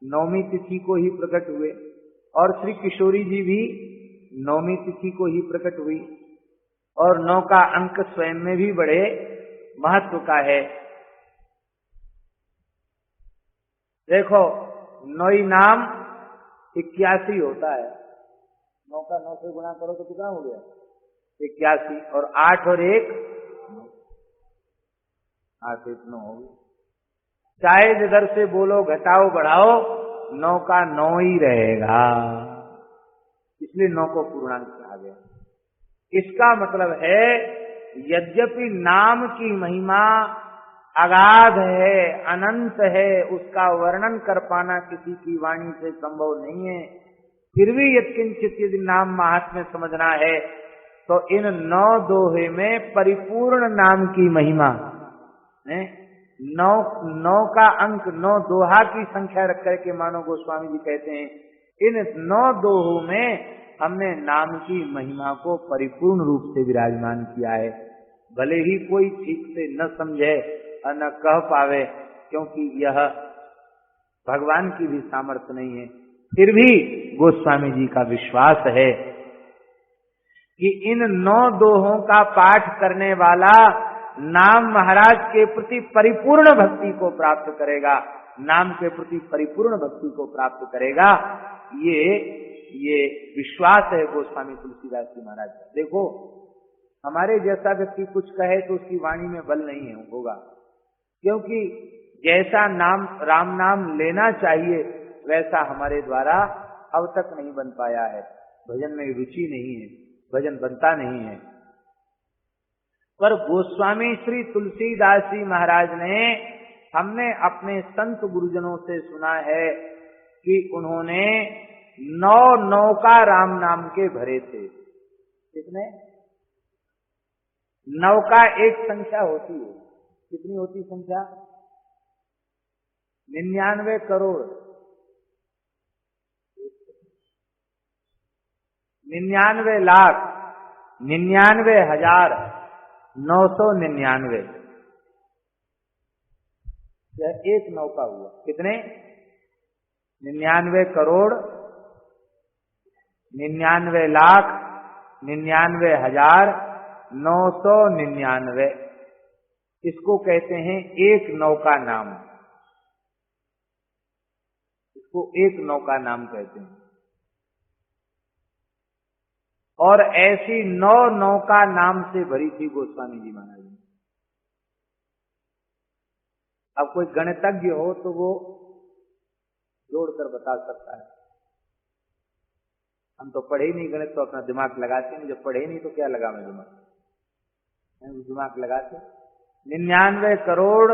9वीं तिथि को ही प्रकट हुए, और श्री किशोरी जी भी 9वीं तिथि को ही प्रकट हुई। और 9 का अंक स्वयं में भी बड़े महत्व का है। देखो 9 नाम 81 होता है। 9 का 9 से गुणा करो तो कितना हो गया? 81। और 8 और 1 8 1 9 हो गया। चाहे जिधर से बोलो, घटाओ बढ़ाओ, 9 का 9 ही रहेगा। इसलिए 9 को पूर्णांक कहा गया। इसका मतलब है यद्यपि नाम की महिमा अगाध है, अनंत है, उसका वर्णन कर पाना किसी की वाणी से संभव नहीं है, फिर भी यत्किंचित यदि नाम महात्म्य समझना है तो इन 9 दोहे में परिपूर्ण नाम की महिमा नौ का अंक 9 दोहा की संख्या रख करके मानो गोस्वामी जी कहते हैं इन 9 दोहों में हमने नाम की महिमा को परिपूर्ण रूप से विराजमान किया है। भले ही कोई ठीक से न समझे और न कह पावे, क्योंकि यह भगवान की भी सामर्थ्य नहीं है, फिर भी गोस्वामी जी का विश्वास है कि इन 9 दोहों का पाठ करने वाला नाम महाराज के प्रति परिपूर्ण भक्ति को प्राप्त करेगा, नाम के प्रति परिपूर्ण भक्ति को प्राप्त करेगा। ये विश्वास है गोस्वामी तुलसीदास जी महाराज का। देखो, हमारे जैसा व्यक्ति कुछ कहे तो उसकी वाणी में बल नहीं होगा, क्योंकि जैसा नाम राम नाम लेना चाहिए वैसा हमारे द्वारा अब तक नहीं बन पाया है। भजन में रुचि नहीं है, भजन बनता नहीं है। पर गोस्वामी श्री तुलसीदास जी महाराज ने, हमने अपने संत गुरुजनों से सुना है कि उन्होंने 9 नौका राम नाम के भरे थे। कितने? 9 का एक संख्या होती है। कितनी होती संख्या? 99 करोड़ 99 लाख 99,999। यह एक नौका हुआ। कितने? 99 करोड़ 99 लाख 99,999। इसको कहते हैं एक नौका नाम। इसको एक नौका नाम कहते हैं। और ऐसी 9 नौका नाम से भरी थी गोस्वामी जी महाराज ने। अब कोई गणितज्ञ हो तो वो जोड़कर बता सकता है। हम तो पढ़े ही नहीं गणित, तो अपना दिमाग लगाते नहीं। जब पढ़े ही नहीं तो क्या लगा मैं दिमाग लगाते। 99 करोड़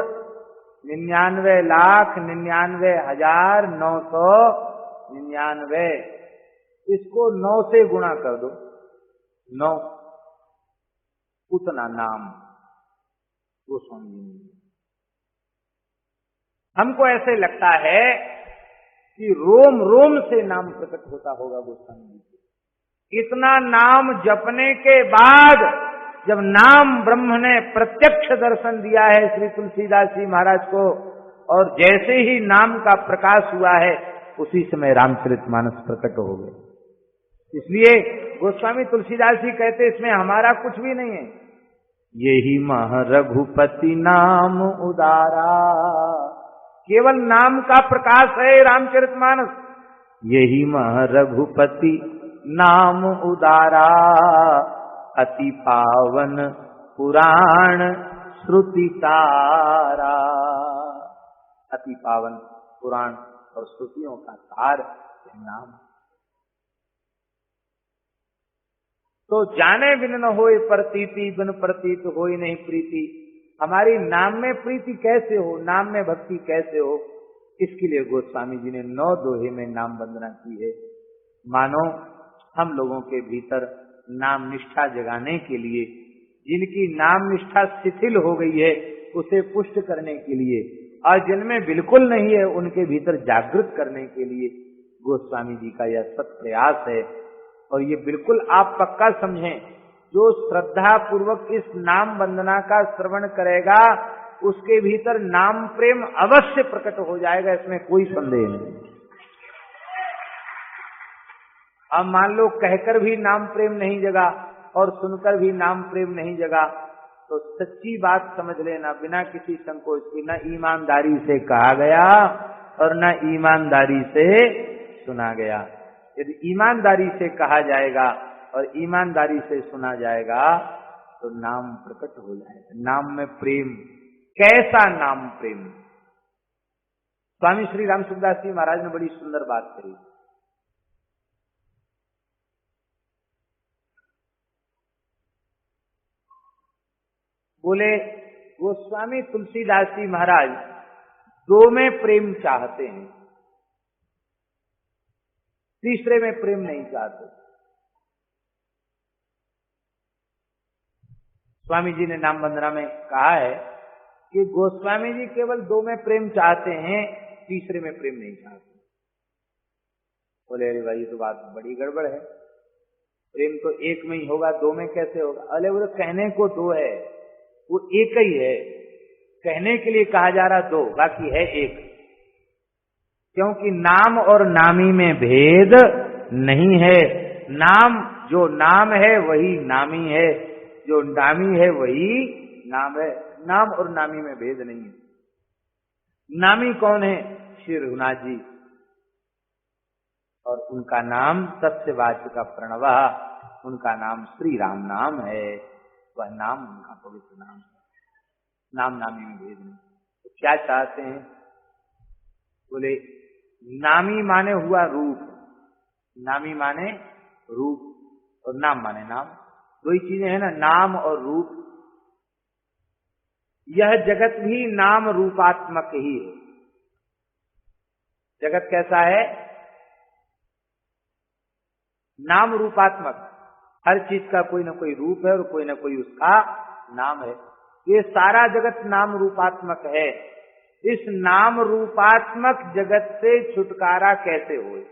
99 लाख 99,999। इसको 9 से गुणा कर दो। 9 उतना नाम गोस्वामी जी ने। हमको ऐसे लगता है कि रोम रोम से नाम प्रकट होता होगा गोस्वामी जी से। इतना नाम जपने के बाद जब नाम ब्रह्म ने प्रत्यक्ष दर्शन दिया है श्री तुलसीदास जी महाराज को, और जैसे ही नाम का प्रकाश हुआ है उसी समय रामचरितमानस प्रकट हो गए। इसलिए गोस्वामी तुलसीदास जी कहते इसमें हमारा कुछ भी नहीं है। यही मह रघुपति नाम उदारा, केवल नाम का प्रकाश है रामचरितमानस। यही मह रघुपति नाम उदारा, अति पावन पुराण श्रुति सारा। अति पावन पुराण और श्रुतियों का सार नाम। तो जाने बिन न होए प्रतीति, बिन प्रतीत होए नहीं प्रीति। हमारी नाम में प्रीति कैसे हो, नाम में भक्ति कैसे हो, इसके लिए गोस्वामी जी ने 9 दोहे में नाम वंदना की है। मानो हम लोगों के भीतर नाम निष्ठा जगाने के लिए, जिनकी नाम निष्ठा शिथिल हो गई है उसे पुष्ट करने के लिए, और जिनमें बिल्कुल नहीं है उनके भीतर जागृत करने के लिए गोस्वामी जी का यह सत प्रयास है। और ये बिल्कुल आप पक्का समझें, जो श्रद्धा पूर्वक इस नाम वंदना का श्रवण करेगा उसके भीतर नाम प्रेम अवश्य प्रकट हो जाएगा, इसमें कोई संदेह नहीं। अब मान लो कहकर भी नाम प्रेम नहीं जगा और सुनकर भी नाम प्रेम नहीं जगा, तो सच्ची बात समझ लेना, बिना किसी संकोच के, न ईमानदारी से कहा गया और न ईमानदारी से सुना गया। यदि ईमानदारी से कहा जाएगा और ईमानदारी से सुना जाएगा तो नाम प्रकट हो जाएगा। नाम में प्रेम, कैसा नाम प्रेम। स्वामी श्री राम सुखदास जी महाराज ने बड़ी सुंदर बात कही। बोले गोस्वामी तुलसीदास जी महाराज 2 में प्रेम चाहते हैं, तीसरे में प्रेम नहीं चाहते। स्वामी जी ने नाम वंदना में कहा है कि गोस्वामी जी केवल दो में प्रेम चाहते हैं, तीसरे में प्रेम नहीं चाहते। बोले अरे भाई ये तो बात बड़ी गड़बड़ है, प्रेम तो एक में ही होगा, दो में कैसे होगा? अरे वो कहने को दो है, वो एक ही है, कहने के लिए कहा जा रहा दो, बाकी है एक। क्योंकि नाम और नामी में भेद नहीं है। नाम जो नाम है वही नामी है, जो नामी है वही नाम है। नाम और नामी में भेद नहीं है। नामी कौन है? श्री रघुनाथ जी, और उनका नाम सत्यवाचक प्रणव, उनका नाम श्री राम नाम है। वह नाम उनका पवित्र नाम है। नाम नामी में भेद नहीं। तो क्या चाहते हैं? बोले नामी माने हुआ रूप, नामी माने रूप और नाम माने नाम, दो ही चीजें हैं ना, नाम और रूप। यह जगत भी नाम रूपात्मक ही है। जगत कैसा है? नाम रूपात्मक। हर चीज का कोई ना कोई रूप है और कोई ना कोई उसका नाम है। ये सारा जगत नाम रूपात्मक है। इस नाम रूपात्मक जगत से छुटकारा कैसे हो?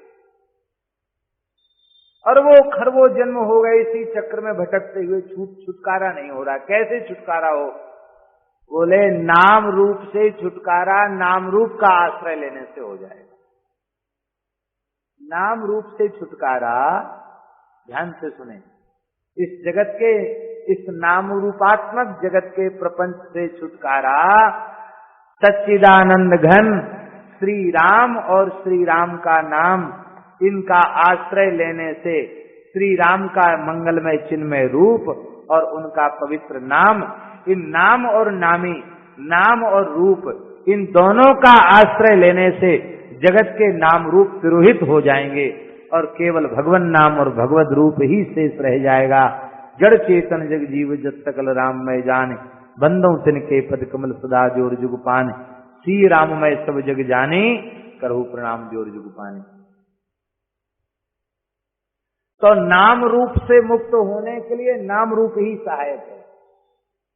और वो खरबों जन्म हो गए इसी चक्र में भटकते हुए, छुटकारा नहीं हो रहा। कैसे छुटकारा हो? बोले नाम रूप से छुटकारा नाम रूप का आश्रय लेने से हो जाएगा। नाम रूप से छुटकारा, ध्यान से सुने, इस जगत के, इस नाम रूपात्मक जगत के प्रपंच से छुटकारा सच्चिदानंद घन श्री राम और श्री राम का नाम, इनका आश्रय लेने से श्री राम का मंगलमय चिन्मय रूप और उनका पवित्र नाम, इन नाम और नामी, नाम और रूप, इन दोनों का आश्रय लेने से जगत के नाम रूप तिरोहित हो जाएंगे और केवल भगवान नाम और भगवत रूप ही शेष रह जाएगा। जड़ चेतन जग जीव जत सकल राममय जाने, बंदों तिनके पद कमल सदा जोर जुग पाने, श्री राममय सब जग जाने, करहु प्रणाम जोर जुग पाने। तो नाम रूप से मुक्त होने के लिए नाम रूप ही सहायक है,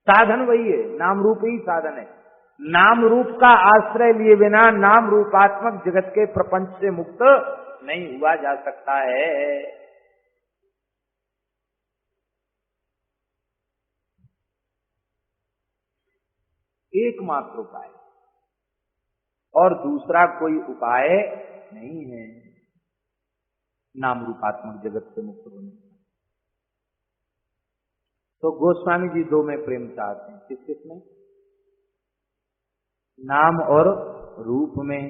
साधन वही है, नाम रूप ही साधन है। नाम रूप का आश्रय लिए बिना नाम रूपात्मक जगत के प्रपंच से मुक्त नहीं हुआ जा सकता है। एकमात्र उपाय और दूसरा कोई उपाय नहीं है नाम रूपात्मक जगत से मुक्त होने। तो गोस्वामी जी दो में प्रेम चाहते हैं। किस किस में? नाम और रूप में।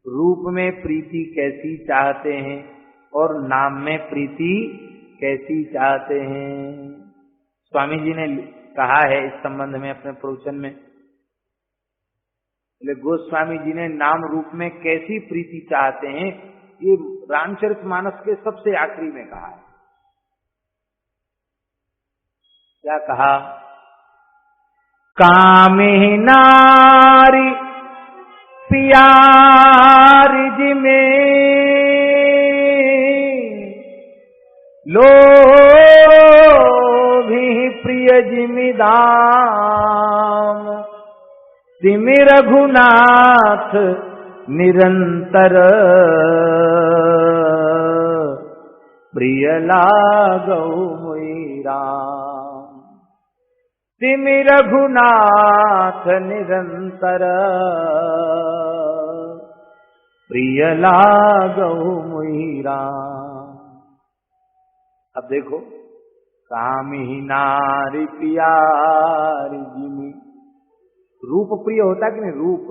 रूप में प्रीति कैसी चाहते हैं और नाम में प्रीति कैसी चाहते हैं? स्वामी जी ने कहा है इस संबंध में अपने प्रवचन में। गोस्वामी जी ने नाम रूप में कैसी प्रीति चाहते हैं, ये रामचरितमानस के सबसे आखिरी में कहा है। क्या कहा? कामिनी नारी प्यारी जी में लोभी प्रिय जिमिदाम, सिमि रघुनाथ निरंतर प्रिय लागौ मोहि राम। सिमि रघुनाथ निरंतर प्रिय लागौ मोहि राम। अब देखो, कामिनी नारी प्यारी जिमि, रूप प्रिय होता कि नहीं? रूप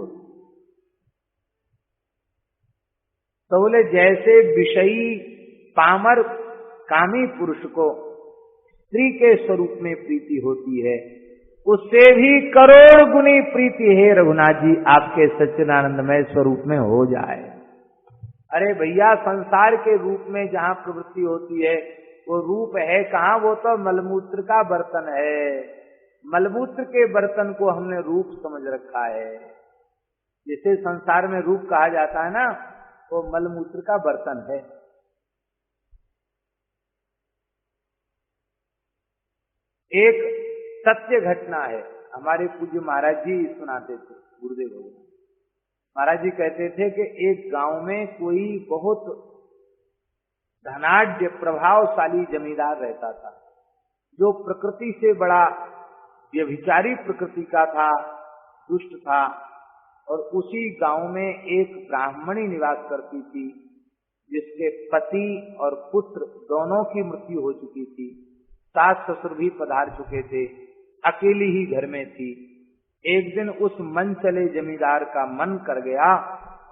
तो बोले जैसे विषयी पामर कामी पुरुष को स्त्री के स्वरूप में प्रीति होती है, उससे भी करोड़ गुनी प्रीति है रघुनाथ जी आपके सच्चिदानंदमय स्वरूप में हो जाए। अरे भैया, संसार के रूप में जहां प्रवृत्ति होती है वो रूप है कहां? वो तो मलमूत्र का बर्तन है। मलमूत्र के बर्तन को हमने रूप समझ रखा है। जिसे संसार में रूप कहा जाता है ना, वो मलमूत्र का बर्तन है। एक सत्य घटना है, हमारे पूज्य महाराज जी सुनाते थे, गुरुदेव भगवान महाराज जी कहते थे कि एक गांव में कोई बहुत धनाढ्य प्रभावशाली जमींदार रहता था, जो प्रकृति से बड़ा व्यभिचारी प्रकृति का था, दुष्ट था। और उसी गांव में एक ब्राह्मणी निवास करती थी, जिसके पति और पुत्र दोनों की मृत्यु हो चुकी थी, सास ससुर भी पधार चुके थे, अकेली ही घर में थी। एक दिन उस मन चले जमींदार का मन कर गया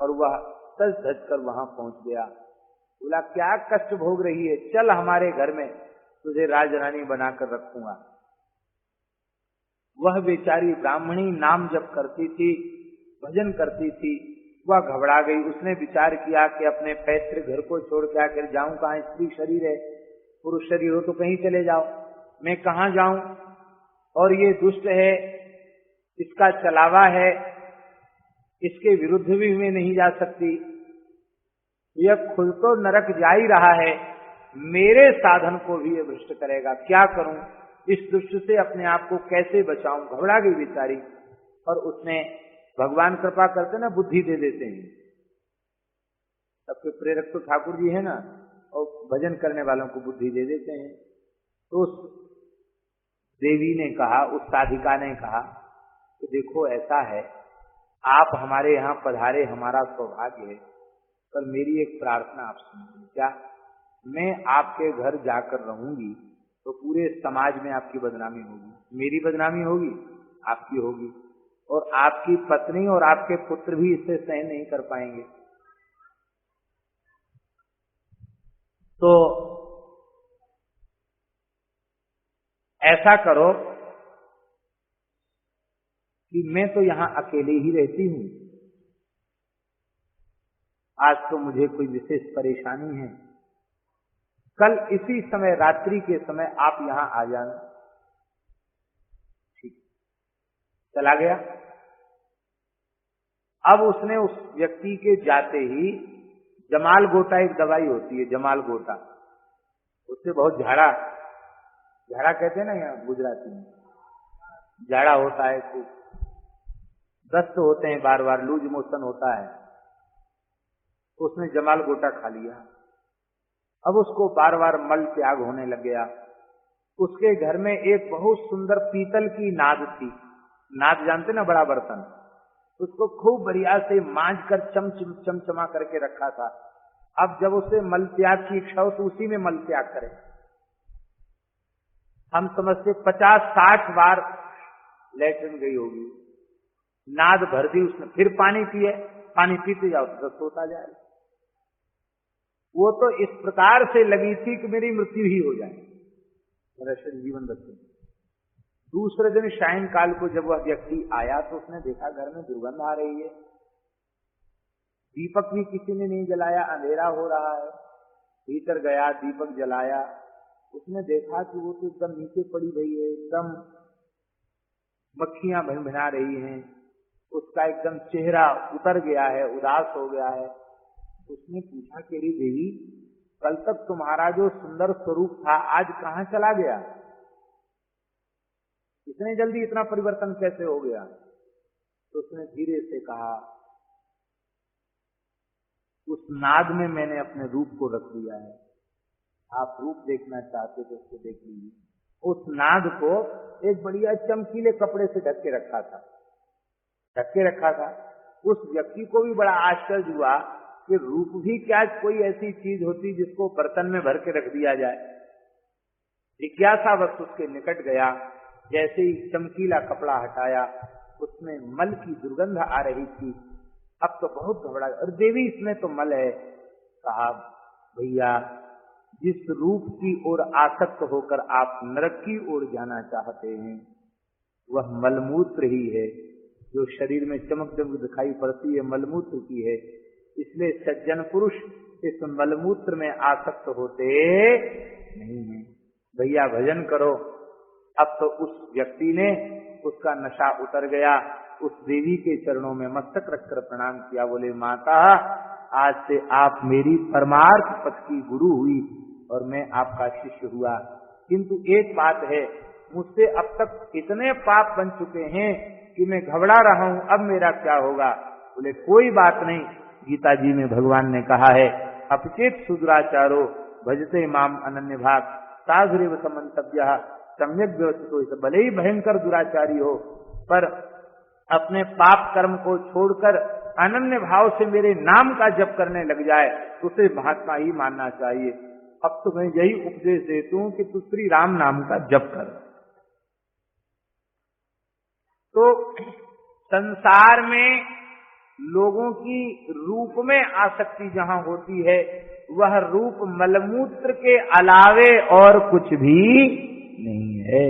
और वह सज धज कर वहां पहुंच गया। बोला, क्या कष्ट भोग रही है, चल हमारे घर में, तुझे राजरानी बनाकर रखूंगा। वह बेचारी ब्राह्मणी नाम जप करती थी, भजन करती थी, वह घबरा गई। उसने विचार किया कि अपने पैतृक घर को छोड़ के आकर जाऊं कहां, स्त्री शरीर है, पुरुष शरीर हो तो कहीं चले जाओ, मैं कहां जाऊं, और ये दुष्ट है, इसका चलावा है, इसके विरुद्ध भी मैं नहीं जा सकती, यह खुद तो नरक जा ही रहा है, मेरे साधन को भी ये भ्रष्ट करेगा, क्या करूं, इस दुष्ट से अपने आप को कैसे बचाऊं। घबरा गई बेचारी। और उसने, भगवान कृपा करते ना, बुद्धि दे देते हैं, सबके प्रेरक तो ठाकुर जी है ना, और भजन करने वालों को बुद्धि दे देते हैं। तो उस देवी ने कहा, उस साधिका ने कहा कि देखो ऐसा है, आप हमारे यहाँ पधारे, हमारा सौभाग्य है, पर मेरी एक प्रार्थना आप सुनिए। क्या? मैं आपके घर जाकर रहूंगी तो पूरे समाज में आपकी बदनामी होगी, मेरी बदनामी होगी, आपकी होगी, और आपकी पत्नी और आपके पुत्र भी इससे सहन नहीं कर पाएंगे। तो ऐसा करो कि मैं तो यहां अकेले ही रहती हूं, आज तो मुझे कोई विशेष परेशानी है, कल इसी समय, रात्रि के समय आप यहां आ जाना। ठीक, चला गया। अब उसने उस व्यक्ति के जाते ही, जमाल गोटा एक दवाई होती है, जमाल गोटा, उससे बहुत झाड़ा कहते हैं ना यहाँ गुजराती में, झाड़ा होता है, खूब दस्त होते हैं, बार बार लूज मोशन होता है, तो उसने जमाल गोटा खा लिया। अब उसको बार बार मल त्याग होने लग गया। उसके घर में एक बहुत सुंदर पीतल की नाद थी, नाद जानते ना, बड़ा बर्तन, उसको खूब बढ़िया से मांझ कर चमचमा करके रखा था। अब जब उसे मल त्याग की इच्छा हो तो उसी में मल त्याग करे। हम समझते 50-60 बार लेटरिन गई होगी, नाद भर दी उसने, फिर पानी पिए, पानी पीते जाओ तो दस्त होता जाए। वो तो इस प्रकार से लगी थी कि मेरी मृत्यु ही हो जाए, मेरा शरीर जीवन बचे। दूसरे दिन सायंकाल को जब वह व्यक्ति आया तो उसने देखा घर में दुर्गंध आ रही है, दीपक भी किसी ने नहीं जलाया, अंधेरा हो रहा है। भीतर गया, दीपक जलाया, उसने देखा कि वो तो एकदम नीचे पड़ी रही है, एकदम मक्खियां भिनभिना रही हैं, उसका एकदम चेहरा उतर गया है, उदास हो गया है। उसने पूछा कि अरे देवी, कल तक तुम्हारा जो सुंदर स्वरूप था आज कहां चला गया, इतने जल्दी इतना परिवर्तन कैसे हो गया? तो उसने धीरे से कहा, उस नाद में मैंने अपने रूप को रख दिया है, आप रूप देखना चाहते तो उसको देख लीजिए। उस नाद को एक बढ़िया चमकीले कपड़े से ढक के रखा था। उस व्यक्ति को भी बड़ा आश्चर्य हुआ कि रूप भी क्या कोई ऐसी चीज होती जिसको बर्तन में भर के रख दिया जाए। जिज्ञासावश उसके निकट गया, जैसे ही चमकीला कपड़ा हटाया उसमें मल की दुर्गंध आ रही थी। अब तो बहुत घबरा, अरे देवी इसमें तो मल है। कहा, भैया जिस रूप की ओर आसक्त होकर आप नरक की ओर जाना चाहते हैं वह मलमूत्र ही है, जो शरीर में चमक चमक दिखाई पड़ती है मलमूत्र की है। इसलिए सज्जन पुरुष इस मलमूत्र में आसक्त होते नहीं है। भैया भजन करो। अब तो उस व्यक्ति ने, उसका नशा उतर गया, उस देवी के चरणों में मस्तक रखकर प्रणाम किया। बोले, माता आज से आप मेरी परमार्थ पथ की गुरु हुई और मैं आपका शिष्य हुआ, किंतु एक बात है, मुझसे अब तक इतने पाप बन चुके हैं कि मैं घबरा रहा हूं, अब मेरा क्या होगा। बोले कोई बात नहीं, गीता जी में भगवान ने कहा है अपचेत सुदुराचारो भजते माम अनन्य भाग साधुरेव समन्तव्य सम्यक व्यवस्थितो। भले ही भयंकर दुराचारी हो पर अपने पाप कर्म को छोड़कर अनन्य भाव से मेरे नाम का जप करने लग जाए तो उसे महात्मा ही मानना चाहिए। अब तो मैं यही उपदेश देता हूं कि तू श्री राम नाम का जप कर। तो संसार में लोगों की रूप में आसक्ति जहां होती है वह रूप मलमूत्र के अलावे और कुछ भी नहीं है।